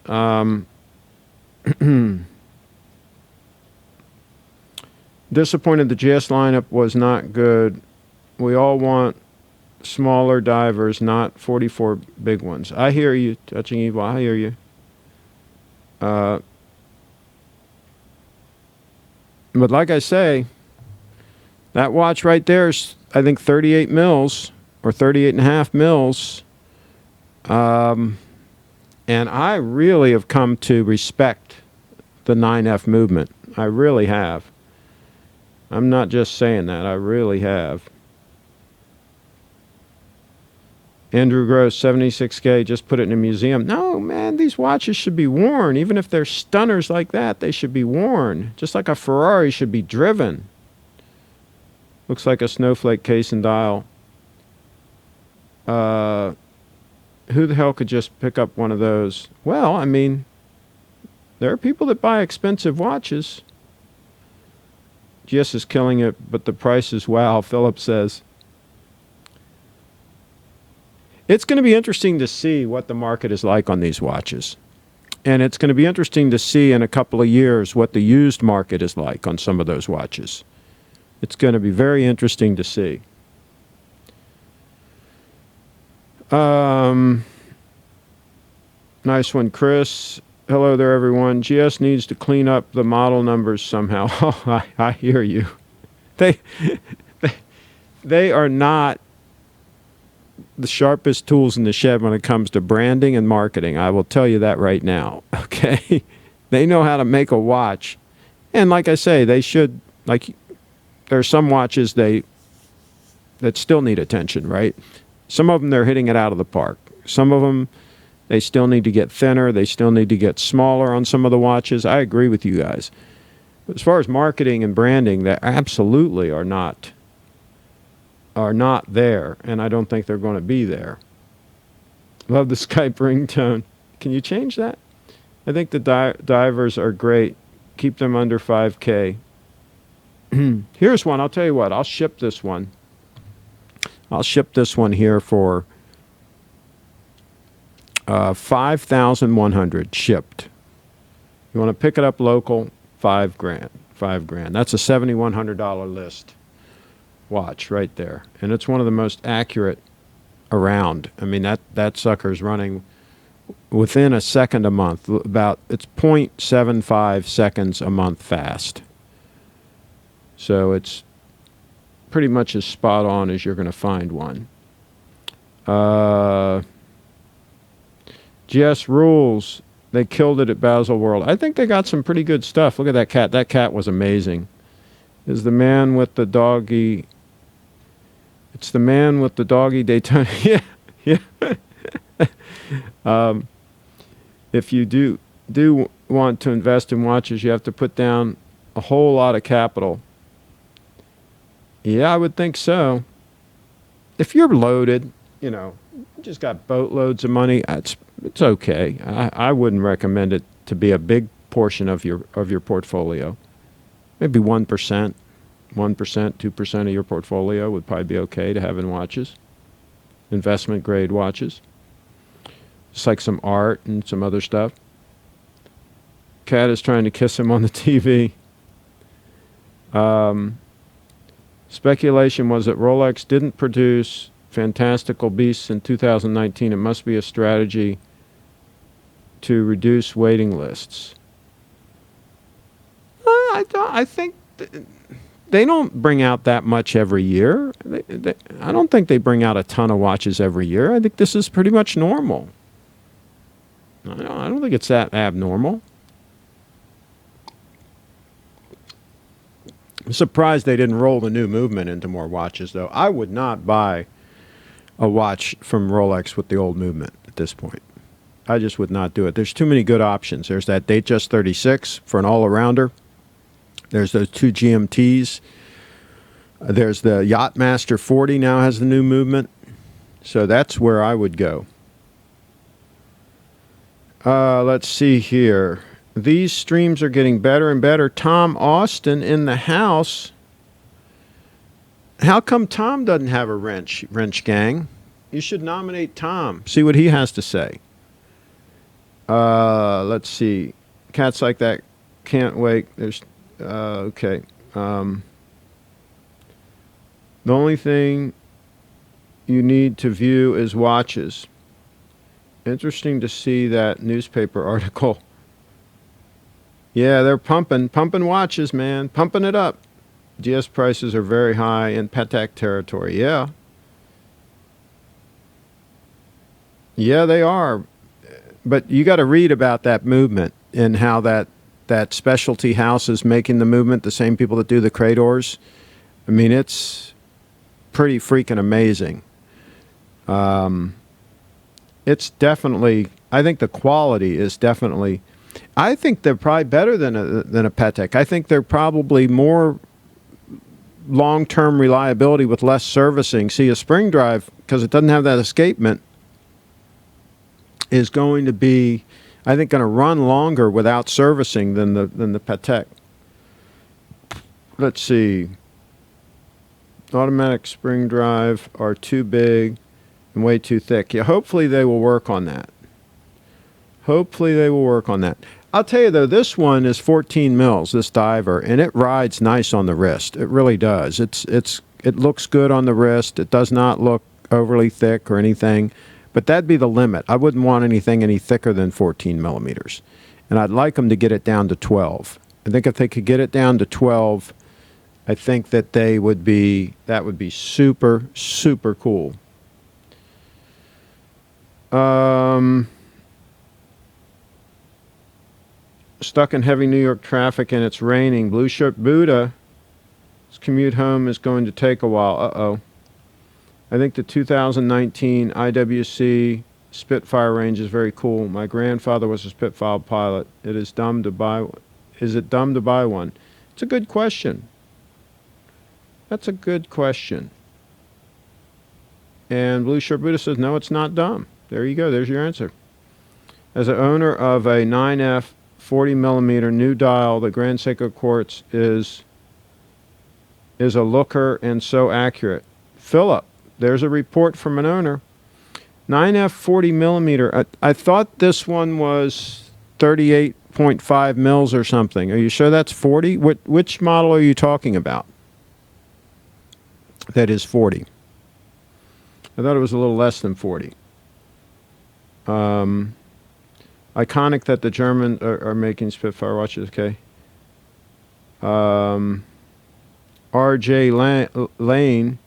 Disappointed the GS lineup was not good. We all want smaller divers, not 44 big ones. I hear you, Touching Evil. I hear you. But like I say, that watch right there is, I think, 38 mils or 38 and a half mils. And I really have come to respect the 9F movement. I really have. I'm not just saying that. I really have. Andrew Gross, 76K, just put it in a museum. No, man, these watches should be worn. Even if they're stunners like that, they should be worn. Just like a Ferrari should be driven. Looks like a snowflake case and dial. Who the hell could just pick up one of those? Well, I mean, there are people that buy expensive watches. GS is killing it, but the price is wow, Philip says. It's going to be interesting to see what the market is like on these watches. And it's going to be interesting to see in a couple of years what the used market is like on some of those watches. It's going to be very interesting to see. Nice one, Chris. Hello there, everyone. GS needs to clean up the model numbers somehow. Oh, I hear you. They are not the sharpest tools in the shed when it comes to branding and marketing. I will tell you that right now. Okay? They know how to make a watch. And like I say, they should, like, there are some watches that still need attention, right? Some of them, they're hitting it out of the park. Some of them, they still need to get thinner. They still need to get smaller on some of the watches. I agree with you guys. But as far as marketing and branding, they absolutely are not there, and I don't think they're going to be there. Love the Skype ringtone. Can you change that? I think the divers are great. Keep them under 5K. Here's one. I'll tell you what. I'll ship this one. I'll ship this one here for 5,100 shipped. You want to pick it up local? $5,000. $5,000. That's a $7,100 list watch right there, and it's one of the most accurate around. I mean, that sucker's running within a second a month. It's 0.75 seconds a month fast. So it's pretty much as spot on as you're going to find one. GS Rules, they killed it at Baselworld. I think they got some pretty good stuff. Look at that cat. That cat was amazing. Is the man with the doggy... It's the man with the doggy Daytona. Yeah, yeah. If you do want to invest in watches, you have to put down a whole lot of capital. Yeah, I would think so. If you're loaded, just got boatloads of money, it's okay. I wouldn't recommend it to be a big portion of your portfolio. Maybe 1%. 1%, 2% of your portfolio would probably be okay to have in watches, investment grade watches. Just like some art and some other stuff. Cat is trying to kiss him on the TV. Speculation was that Rolex didn't produce Fantastical Beasts in 2019. It must be a strategy to reduce waiting lists. I think... They don't bring out that much every year. I don't think they bring out a ton of watches every year. I think this is pretty much normal. I don't think it's that abnormal. I'm surprised they didn't roll the new movement into more watches, though. I would not buy a watch from Rolex with the old movement at this point. I just would not do it. There's too many good options. There's that Datejust 36 for an all-arounder. There's those two GMTs. There's the Yachtmaster 40 now has the new movement. So that's where I would go. Let's see here. These streams are getting better and better. Tom Austin in the house. How come Tom doesn't have a wrench gang? You should nominate Tom. See what he has to say. Let's see. Cats like that can't wait. There's... okay. The only thing you need to view is watches. Interesting to see that newspaper article. Yeah, they're pumping watches, man. Pumping it up. GS prices are very high in Patek territory. Yeah. Yeah, they are. But you got to read about that movement and how that specialty house is making the movement, the same people that do the Cradors. I mean, it's pretty freaking amazing. It's definitely, I think the quality is definitely, I think they're probably better than a Patek. I think they're probably more long-term reliability with less servicing. See, a spring drive, because it doesn't have that escapement, is going to be, I think, going to run longer without servicing than the Patek. Let's see. Automatic spring drive are too big and way too thick. Yeah, hopefully they will work on that. Hopefully they will work on that. I'll tell you though, this one is 14 mils, this diver, and it rides nice on the wrist. It really does. It looks good on the wrist. It does not look overly thick or anything. But that'd be the limit. I wouldn't want anything any thicker than 14 millimeters. And I'd like them to get it down to 12. I think if they could get it down to 12, I think that that would be super, super cool. Stuck in heavy New York traffic and it's raining. Blue Shirt Buddha, his commute home is going to take a while. Uh-oh. I think the 2019 IWC Spitfire range is very cool. My grandfather was a Spitfire pilot. Is it dumb to buy one? It's a good question. That's a good question. And Blue Shirt Buddha says, no, it's not dumb. There you go. There's your answer. As an owner of a 9F 40 millimeter new dial, the Grand Seiko quartz is a looker and so accurate. Philip, there's a report from an owner. 9F 40 millimeter. I thought this one was 38.5 mils or something. Are you sure that's 40? Which model are you talking about? That is 40. I thought it was a little less than 40. Iconic that the Germans are making Spitfire watches, okay. R.J. Lane,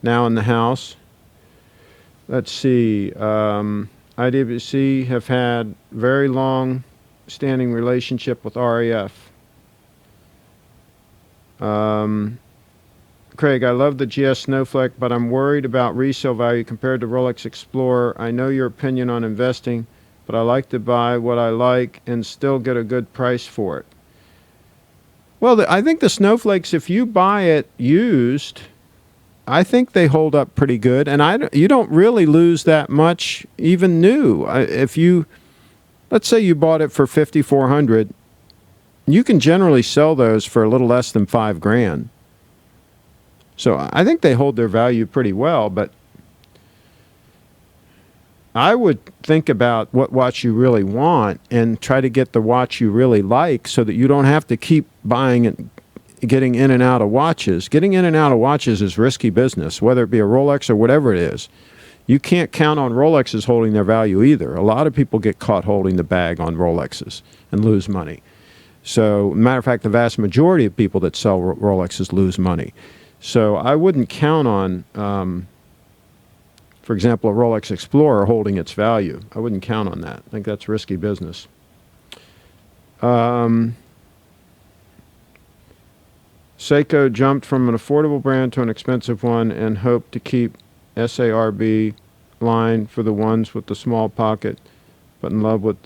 now in the house. Let's see. IWC have had very long-standing relationship with RAF. Craig, I love the GS Snowflake, but I'm worried about resale value compared to Rolex Explorer. I know your opinion on investing, but I like to buy what I like and still get a good price for it. Well, I think the Snowflakes, if you buy it used, I think they hold up pretty good, and you don't really lose that much even new. If you, let's say you bought it for $5,400, you can generally sell those for a little less than $5,000. So I think they hold their value pretty well, but I would think about what watch you really want and try to get the watch you really like so that you don't have to keep buying and getting in and out of watches. Getting in and out of watches is risky business, whether it be a Rolex or whatever it is. You can't count on Rolexes holding their value either. A lot of people get caught holding the bag on Rolexes and lose money. So, matter of fact, the vast majority of people that sell Rolexes lose money. So I wouldn't count on, for example, a Rolex Explorer holding its value. I wouldn't count on that. I think that's risky business. Seiko jumped from an affordable brand to an expensive one and hoped to keep SARB line for the ones with the small pocket, but in love with...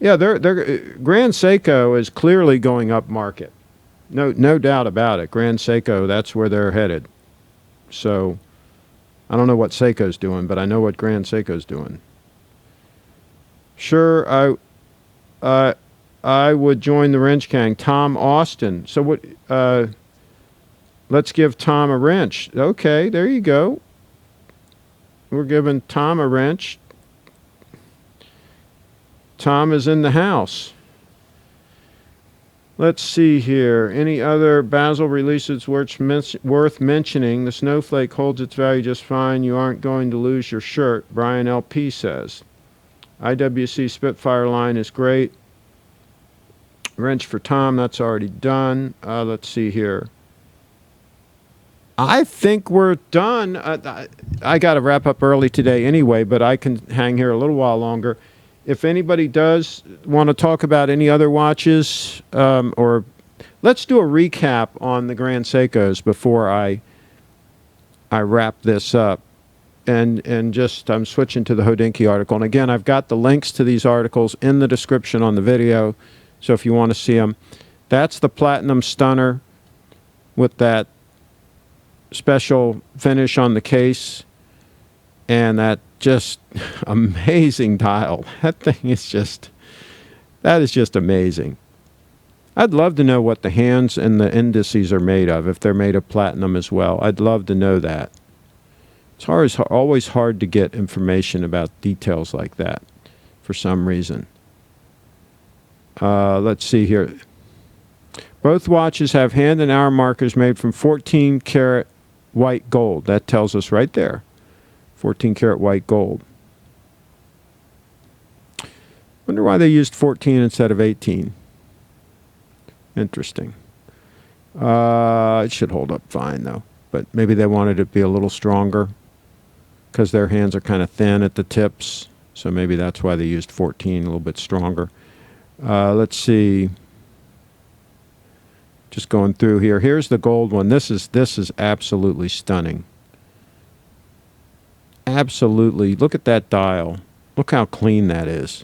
Yeah, Grand Seiko is clearly going up market. No doubt about it. Grand Seiko, that's where they're headed. So... I don't know what Seiko's doing, but I know what Grand Seiko's doing. Sure, I would join the wrench gang. Tom Austin. So what? Let's give Tom a wrench. Okay, there you go. We're giving Tom a wrench. Tom is in the house. Let's see here. Any other Basel releases worth mentioning? The Snowflake holds its value just fine. You aren't going to lose your shirt, Brian LP says. IWC Spitfire line is great. Wrench for Tom, that's already done. Let's see here. I think we're done. I got to wrap up early today anyway, but I can hang here a little while longer. If anybody does want to talk about any other watches, or let's do a recap on the Grand Seikos before I wrap this up. And just I'm switching to the Hodinkee article. And again, I've got the links to these articles in the description on the video. So if you want to see them, that's the Platinum Stunner with that special finish on the case and that just amazing dial. That thing is just, that is just amazing. I'd love to know what the hands and the indices are made of, if they're made of platinum as well. I'd love to know that. It's always hard to get information about details like that for some reason. Let's see here. Both watches have hand and hour markers made from 14 karat white gold. That tells us right there. 14 karat white gold. Wonder why they used 14 instead of 18. Interesting. It should hold up fine though, but maybe they wanted it to be a little stronger because their hands are kind of thin at the tips, so maybe that's why they used 14, a little bit stronger. Let's see. Just going through here. Here's the gold one. This is absolutely stunning. Absolutely. Look at that dial. Look how clean that is.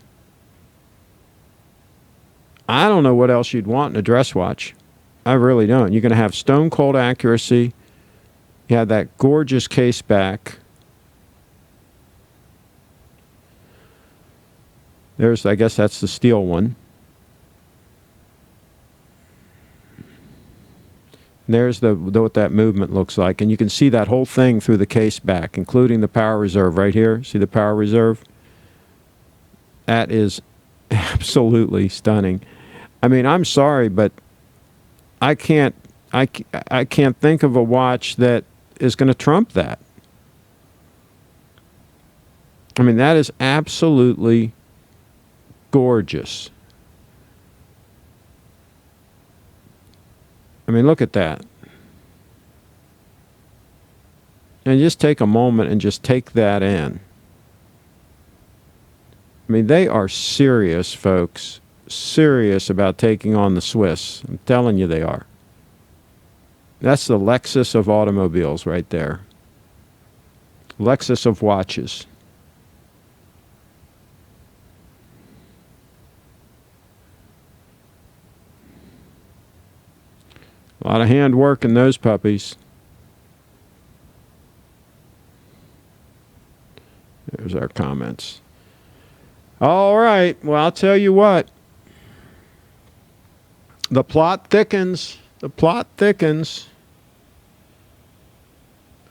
I don't know what else you'd want in a dress watch. I really don't. You're going to have stone cold accuracy. You have that gorgeous case back. There's, I guess that's the steel one. There's what that movement looks like. And you can see that whole thing through the case back, including the power reserve right here. See the power reserve? That is absolutely stunning. I mean, I'm sorry, but I can't think of a watch that is going to trump that. I mean, that is absolutely gorgeous. I mean, look at that. And just take a moment and just take that in. I mean, they are serious, folks. Serious about taking on the Swiss. I'm telling you they are. That's the Lexus of automobiles right there. Lexus of watches. A lot of handwork in those puppies. There's our comments. All right. Well, I'll tell you what. The plot thickens. The plot thickens.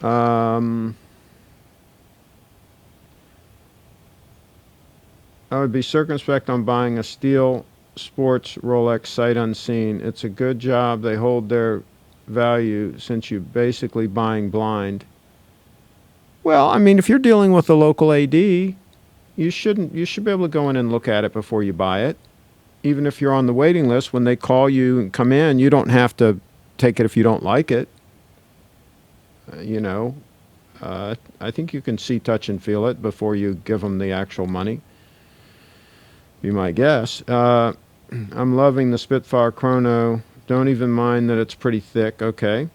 I would be circumspect on buying a steel sports Rolex sight unseen. It's a good job they hold their value since you're basically buying blind. Well, I mean, if you're dealing with a local AD, you should be able to go in and look at it before you buy it. Even if you're on the waiting list, when they call you and come in, you don't have to take it if you don't like it. I think you can see, touch, and feel it before you give them the actual money. Be my guess. I'm loving the Spitfire Chrono. Don't even mind that it's pretty thick. Okay.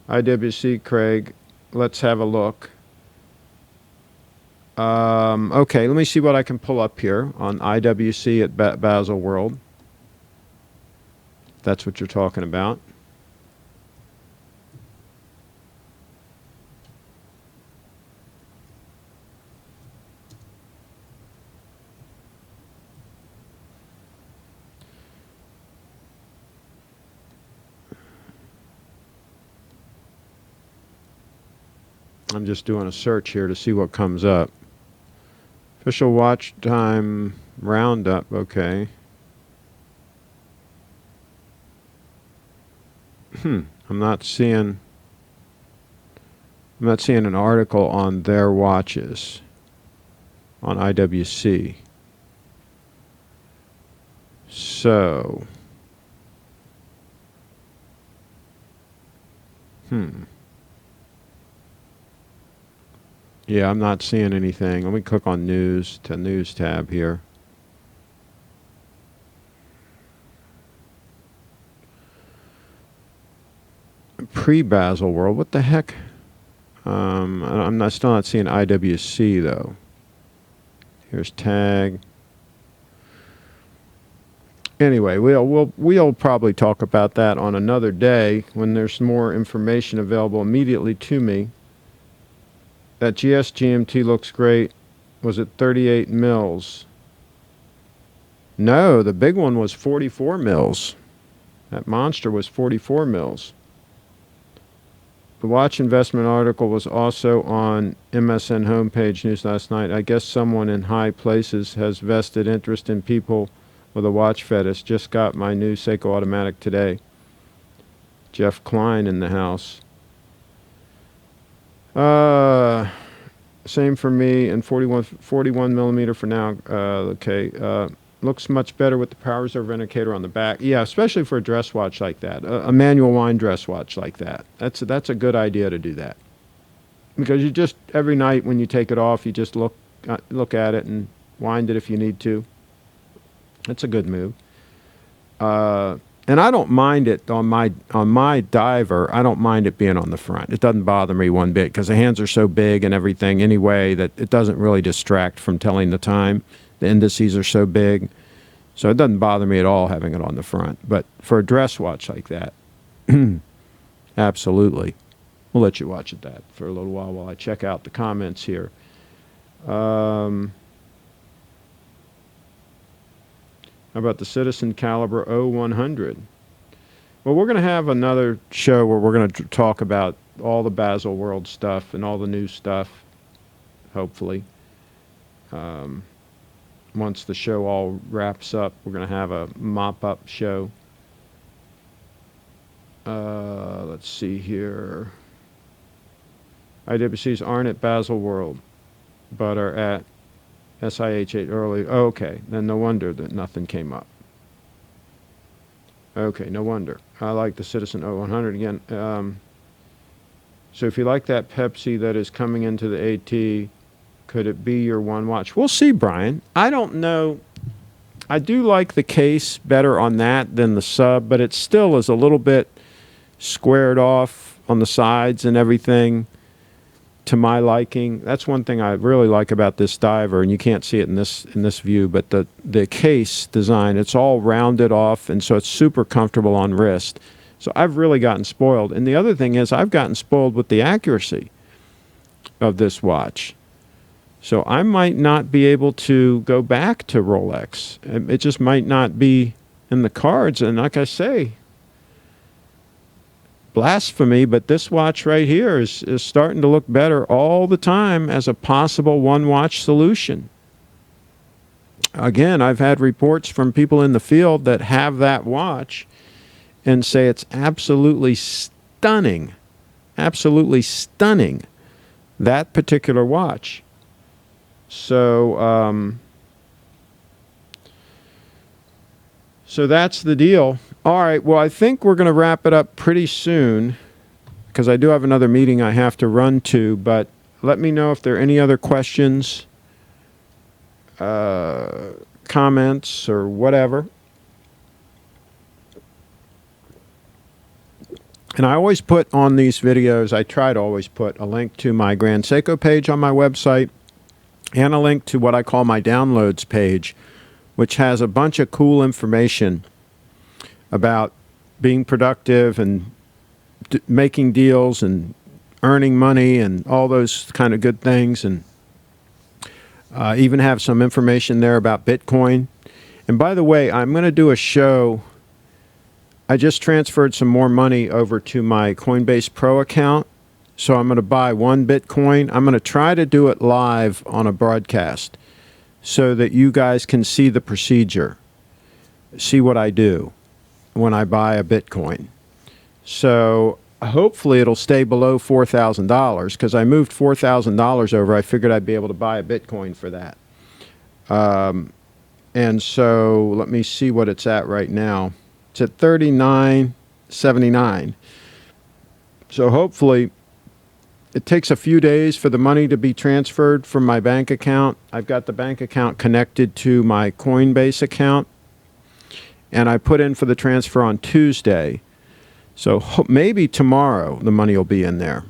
IWC, Craig. Let's have a look. Okay, let me see what I can pull up here on IWC at Baselworld. That's what you're talking about. I'm just doing a search here to see what comes up. Official watch time roundup, okay. I'm not seeing an article on their watches on IWC. So, yeah, I'm not seeing anything. Let me click on news tab here. Pre-Baselworld, what the heck? I'm still not seeing IWC though. Here's tag. Anyway, we'll probably talk about that on another day when there's more information available immediately to me. That GS GMT looks great. Was it 38 mils? No, the big one was 44 mils. That monster was 44 mils. The watch investment article was also on MSN homepage news last night. I guess someone in high places has vested interest in people with a watch fetish. Just got my new Seiko automatic today. Jeff Klein in the house. Same for me, and 41 millimeter for now. Okay. Looks much better with the power reserve indicator on the back. Yeah, especially for a dress watch like that, a manual wind dress watch like that. That's a good idea to do that, because you just every night when you take it off, you just look at it and wind it if you need to. That's a good move. And I don't mind it on my diver. I don't mind it being on the front. It doesn't bother me one bit because the hands are so big and everything anyway that it doesn't really distract from telling the time. The indices are so big, so it doesn't bother me at all having it on the front. But for a dress watch like that, absolutely. We'll let you watch it that for a little while I check out the comments here. How about the Citizen Calibre 0100? Well, we're going to have another show where we're going to talk about all the Baselworld stuff and all the new stuff, hopefully. Once the show all wraps up, we're going to have a mop-up show. Let's see here. IWCs aren't at Baselworld, but are at SIH8 early. Oh, okay, then no wonder that nothing came up. Okay, no wonder. I like the Citizen 0100 again. So if you like that Pepsi that is coming into the AT, could it be your one watch? We'll see, Brian. I don't know. I do like the case better on that than the sub, but it still is a little bit squared off on the sides and everything to my liking. That's one thing I really like about this diver, and you can't see it in this view, but the case design, it's all rounded off, and so it's super comfortable on wrist. So I've really gotten spoiled. And the other thing is I've gotten spoiled with the accuracy of this watch. So I might not be able to go back to Rolex. It just might not be in the cards. And like I say, blasphemy, but this watch right here is starting to look better all the time as a possible one-watch solution. Again, I've had reports from people in the field that have that watch and say it's absolutely stunning, that particular watch. So, so that's the deal. All right, well, I think we're going to wrap it up pretty soon because I do have another meeting I have to run to, but let me know if there are any other questions, comments, or whatever. And I always put on these videos, I try to always put a link to my Grand Seiko page on my website and a link to what I call my downloads page, which has a bunch of cool information about being productive and making deals and earning money and all those kind of good things. And even have some information there about Bitcoin. And by the way, I'm going to do a show. I just transferred some more money over to my Coinbase Pro account. So I'm going to buy 1 Bitcoin. I'm going to try to do it live on a broadcast so that you guys can see the procedure, see what I do when I buy a Bitcoin. So hopefully it'll stay below $4,000 because I moved $4,000 over. I figured I'd be able to buy a Bitcoin for that. And so let me see what it's at right now. It's at $39.79. So hopefully it takes a few days for the money to be transferred from my bank account. I've got the bank account connected to my Coinbase account, and I put in for the transfer on Tuesday. So maybe tomorrow the money will be in there.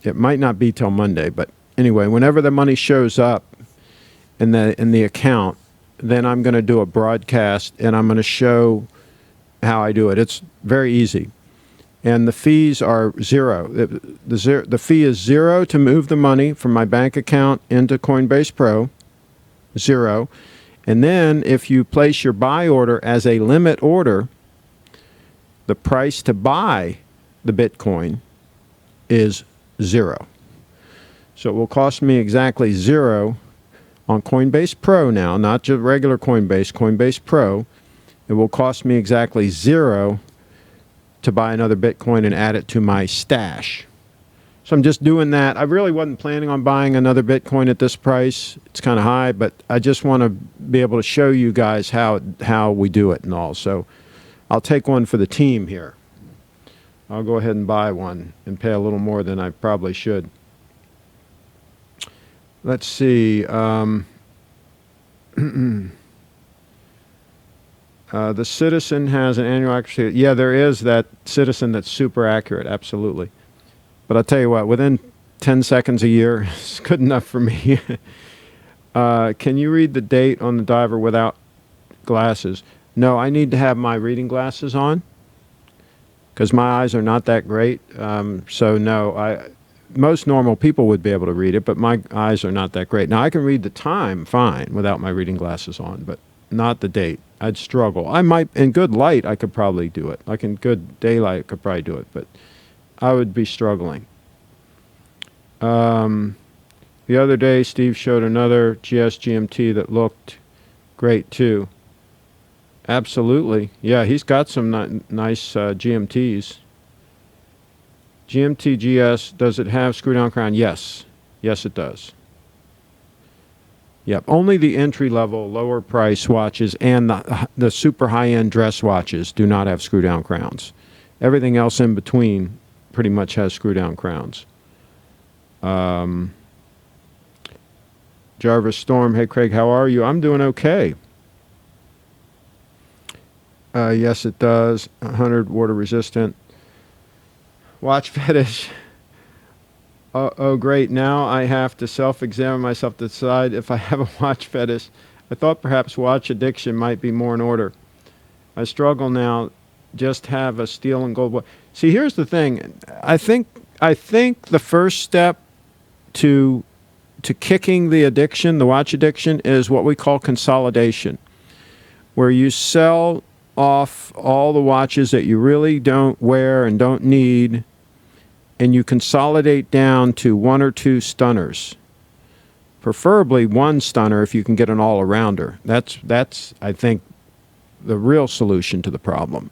It might not be till Monday, but anyway, whenever the money shows up in the account, then I'm going to do a broadcast, and I'm going to show how I do it. It's very easy. And the fees are zero. The fee is zero to move the money from my bank account into Coinbase Pro, zero. And then if you place your buy order as a limit order, the price to buy the Bitcoin is zero. So it will cost me exactly zero on Coinbase Pro now, not just regular Coinbase, Coinbase Pro. It will cost me exactly zero to buy another Bitcoin and add it to my stash. So I'm just doing that. I really wasn't planning on buying another Bitcoin at this price. It's kind of high, but I just want to be able to show you guys how we do it and all. So I'll take one for the team here. I'll go ahead and buy one and pay a little more than I probably should. Let's see. The Citizen has an annual accuracy. Yeah, there is that Citizen that's super accurate, absolutely. But I'll tell you what, within 10 seconds a year, it's good enough for me. Can you read the date on the diver without glasses? No, I need to have my reading glasses on because my eyes are not that great. So no, most normal people would be able to read it, but my eyes are not that great. Now, I can read the time fine without my reading glasses on, but not the date. I'd struggle. I might, in good light, I could probably do it. Like in good daylight, I could probably do it, but I would be struggling. The other day, Steve showed another GS GMT that looked great too. Absolutely. Yeah, he's got some nice GMTs. GMT GS, does it have screw-down crown? Yes. Yes, it does. Yep. Only the entry-level, lower-price watches and the super high-end dress watches do not have screw-down crowns. Everything else in between pretty much has screw-down crowns. Jarvis Storm, hey, Craig, how are you? I'm doing okay. Yes, it does. 100 water resistant. Watch fetish. Oh, great. Now I have to self-examine myself to decide if I have a watch fetish. I thought perhaps watch addiction might be more in order. I struggle now. Just have a steel and gold watch. See, here's the thing. I think the first step to kicking the addiction, the watch addiction, is what we call consolidation, where you sell off all the watches that you really don't wear and don't need, and you consolidate down to one or two stunners, preferably one stunner if you can get an all-arounder. That's I think, the real solution to the problem.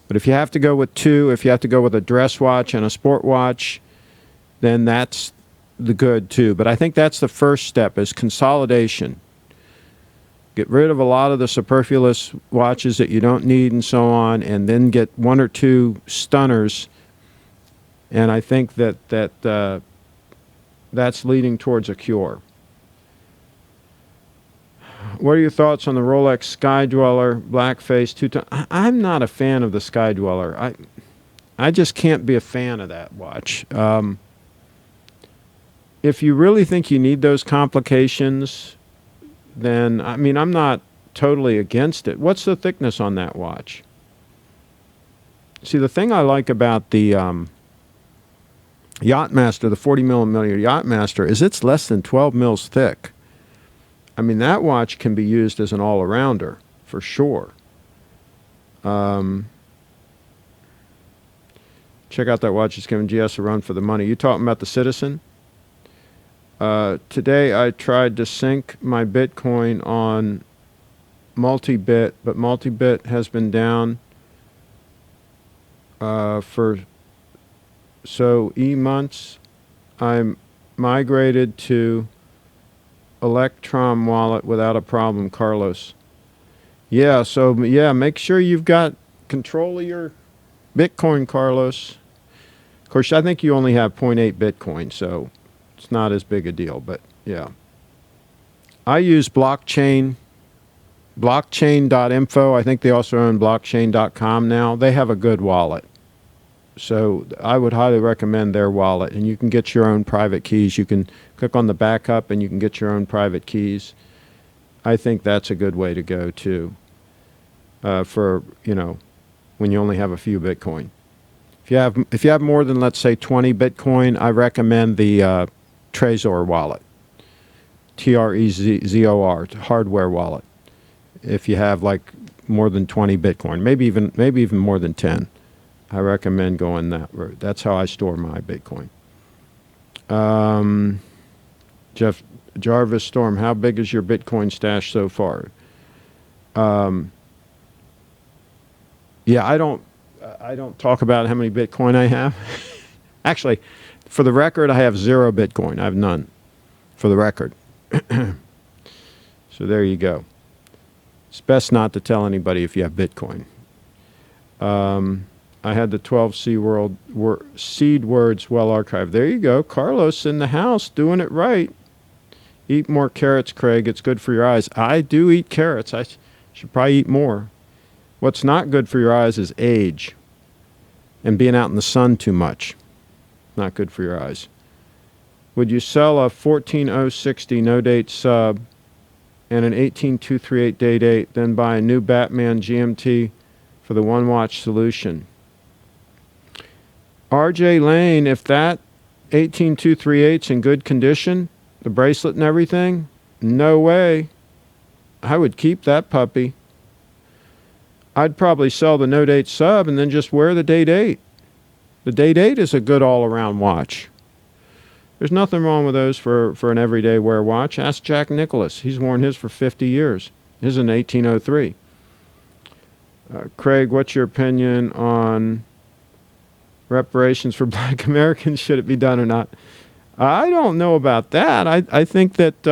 But if you have to go with two, if you have to go with a dress watch and a sport watch, then that's the good too. But I think that's the first step, is consolidation. Get rid of a lot of the superfluous watches that you don't need and so on, and then get one or two stunners. And I think that's leading towards a cure. What are your thoughts on the Rolex Sky Dweller Black Face two-tone? I'm not a fan of the Sky Dweller. I just can't be a fan of that watch. If you really think you need those complications, then, I mean, I'm not totally against it. What's the thickness on that watch? See, the thing I like about the Yachtmaster, the 40 millimeter Yachtmaster, is it's less than 12 mils thick. I mean, that watch can be used as an all-arounder, for sure. Check out that watch. It's giving GS a run for the money. You talking about the Citizen? Today I tried to sync my Bitcoin on multi-bit, but multi-bit has been down for months. I'm migrated to Electrum wallet without a problem, Carlos. Yeah, so yeah, make sure you've got control of your Bitcoin, Carlos. Of course, I think you only have 0.8 Bitcoin, so it's not as big a deal, but yeah. I use blockchain.info. I think they also own blockchain.com now. They have a good wallet. So I would highly recommend their wallet, and you can get your own private keys. You can click on the backup and you can get your own private keys. I think that's a good way to go too, for, you know, when you only have a few Bitcoin. If you have more than, let's say, 20 Bitcoin, I recommend the Trezor wallet, Trezor, hardware wallet. If you have like more than 20 Bitcoin, maybe even more than 10. I recommend going that route. That's how I store my Bitcoin. Jarvis Storm, how big is your Bitcoin stash so far? Yeah, I don't talk about how many Bitcoin I have. Actually, for the record, I have 0 Bitcoin. I have none, for the record. So there you go. It's best not to tell anybody if you have Bitcoin. I had the 12 seed words well archived. There you go. Carlos in the house doing it right. Eat more carrots, Craig. It's good for your eyes. I do eat carrots. I should probably eat more. What's not good for your eyes is age and being out in the sun too much. Not good for your eyes. Would you sell a 14060 no-date sub and an 18238 day date, then buy a new Batman GMT for the one-watch solution? RJ Lane, if that 18238's in good condition, the bracelet and everything, no way. I would keep that puppy. I'd probably sell the Note 8 Sub and then just wear the Date 8. The Date 8 is a good all-around watch. There's nothing wrong with those for an everyday wear watch. Ask Jack Nicklaus. He's worn his for 50 years. His is an 1803. Craig, what's your opinion on reparations for black Americans? Should it be done or not? I don't know about that. I think that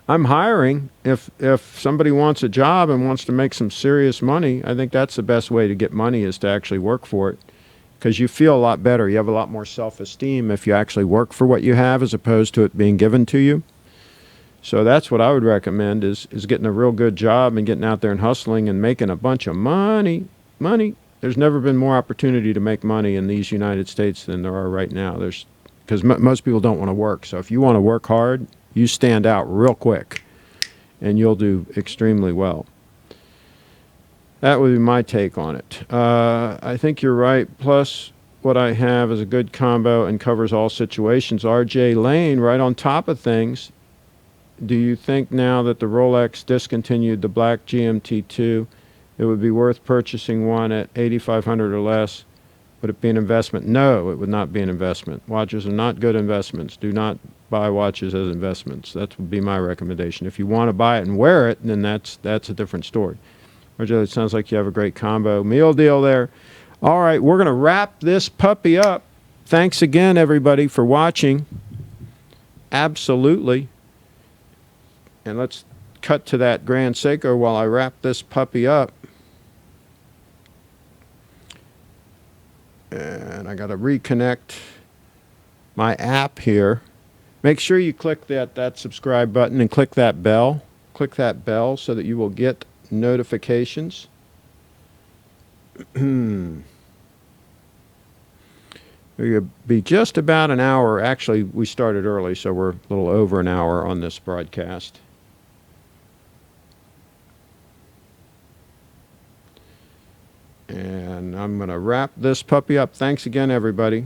I'm hiring. If somebody wants a job and wants to make some serious money, I think that's the best way to get money, is to actually work for it, because you feel a lot better. You have a lot more self-esteem if you actually work for what you have as opposed to it being given to you. So that's what I would recommend, is getting a real good job and getting out there and hustling and making a bunch of money. There's never been more opportunity to make money in these United States than there are right now. Because most people don't want to work. So if you want to work hard, you stand out real quick, and you'll do extremely well. That would be my take on it. I think you're right. Plus, what I have is a good combo and covers all situations. RJ Lane, right on top of things. Do you think now that the Rolex discontinued the black GMT2, it would be worth purchasing one at $8,500 or less? Would it be an investment? No, it would not be an investment. Watches are not good investments. Do not buy watches as investments. That would be my recommendation. If you want to buy it and wear it, then that's a different story. RJ, it sounds like you have a great combo meal deal there. All right, we're going to wrap this puppy up. Thanks again, everybody, for watching. Absolutely. And let's cut to that Grand Seiko while I wrap this puppy up. And I got to reconnect my app here. Make sure you click that subscribe button and click that bell. Click that bell so that you will get notifications. It'll be just about an hour. Actually, we started early, so we're a little over an hour on this broadcast. And I'm going to wrap this puppy up. Thanks again, everybody.